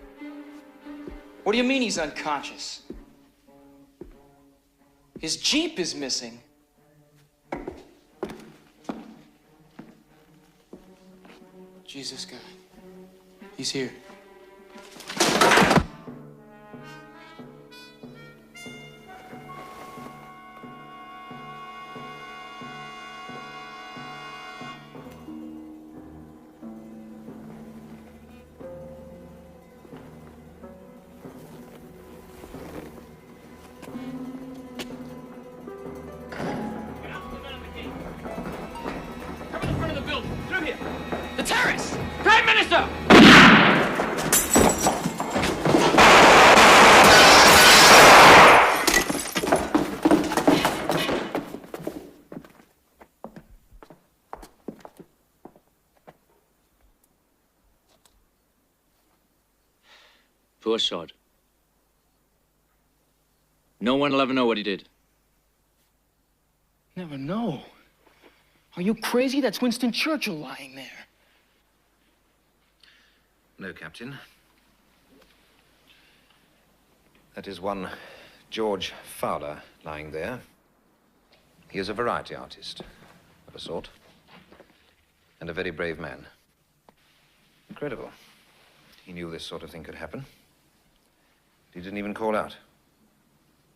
What do you mean he's unconscious? His Jeep is missing. Jesus God. He's here. Poor sod. No one will ever know what he did. Never know. Are you crazy? That's Winston Churchill lying there. No, Captain. That is one George Fowler lying there. He is a variety artist of a sort, and a very brave man. Incredible. He knew this sort of thing could happen. He didn't even call out.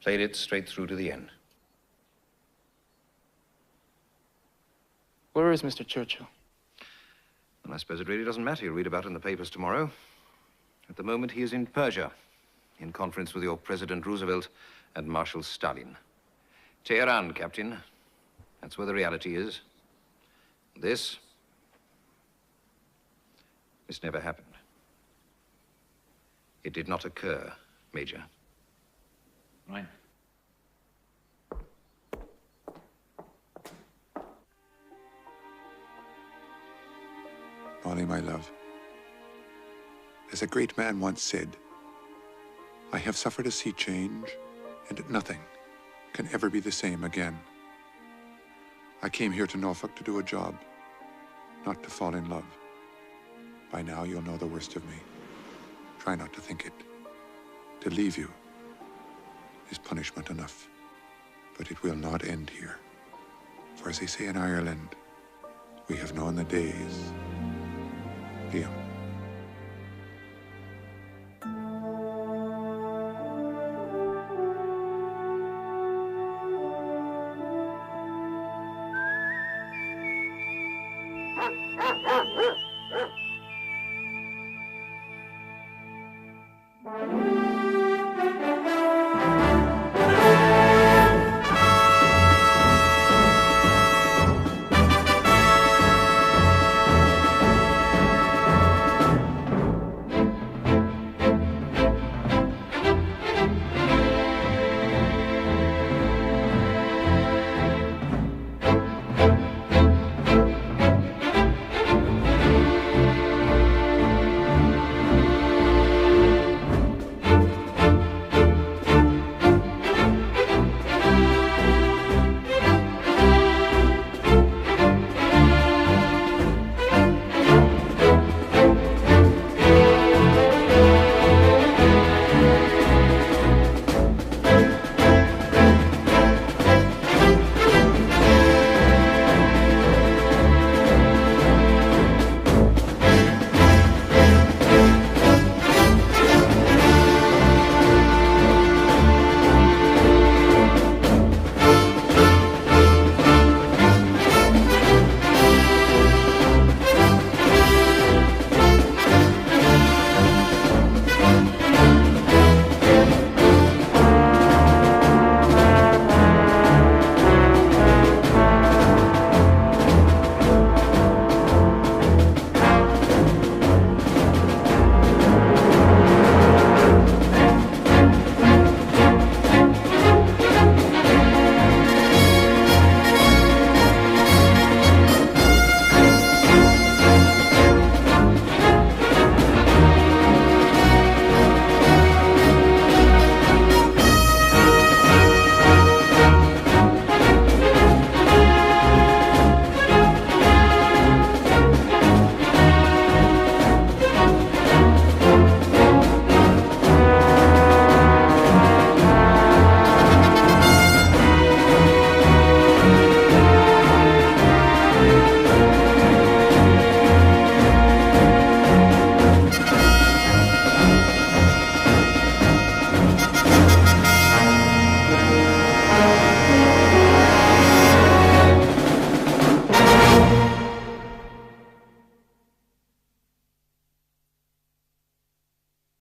Played it straight through to the end. Where is Mr. Churchill? And I suppose it really doesn't matter. You'll read about it in the papers tomorrow. At the moment, he is in Persia, in conference with your President Roosevelt and Marshal Stalin. Tehran, Captain. That's where the reality is. This never happened. It did not occur, Major. Right. Molly, my love, as a great man once said, I have suffered a sea change, and nothing can ever be the same again. I came here to Norfolk to do a job, not to fall in love. By now, you'll know the worst of me. Try not to think it. To leave you is punishment enough. But it will not end here. For as they say in Ireland, we have known the days. Liam.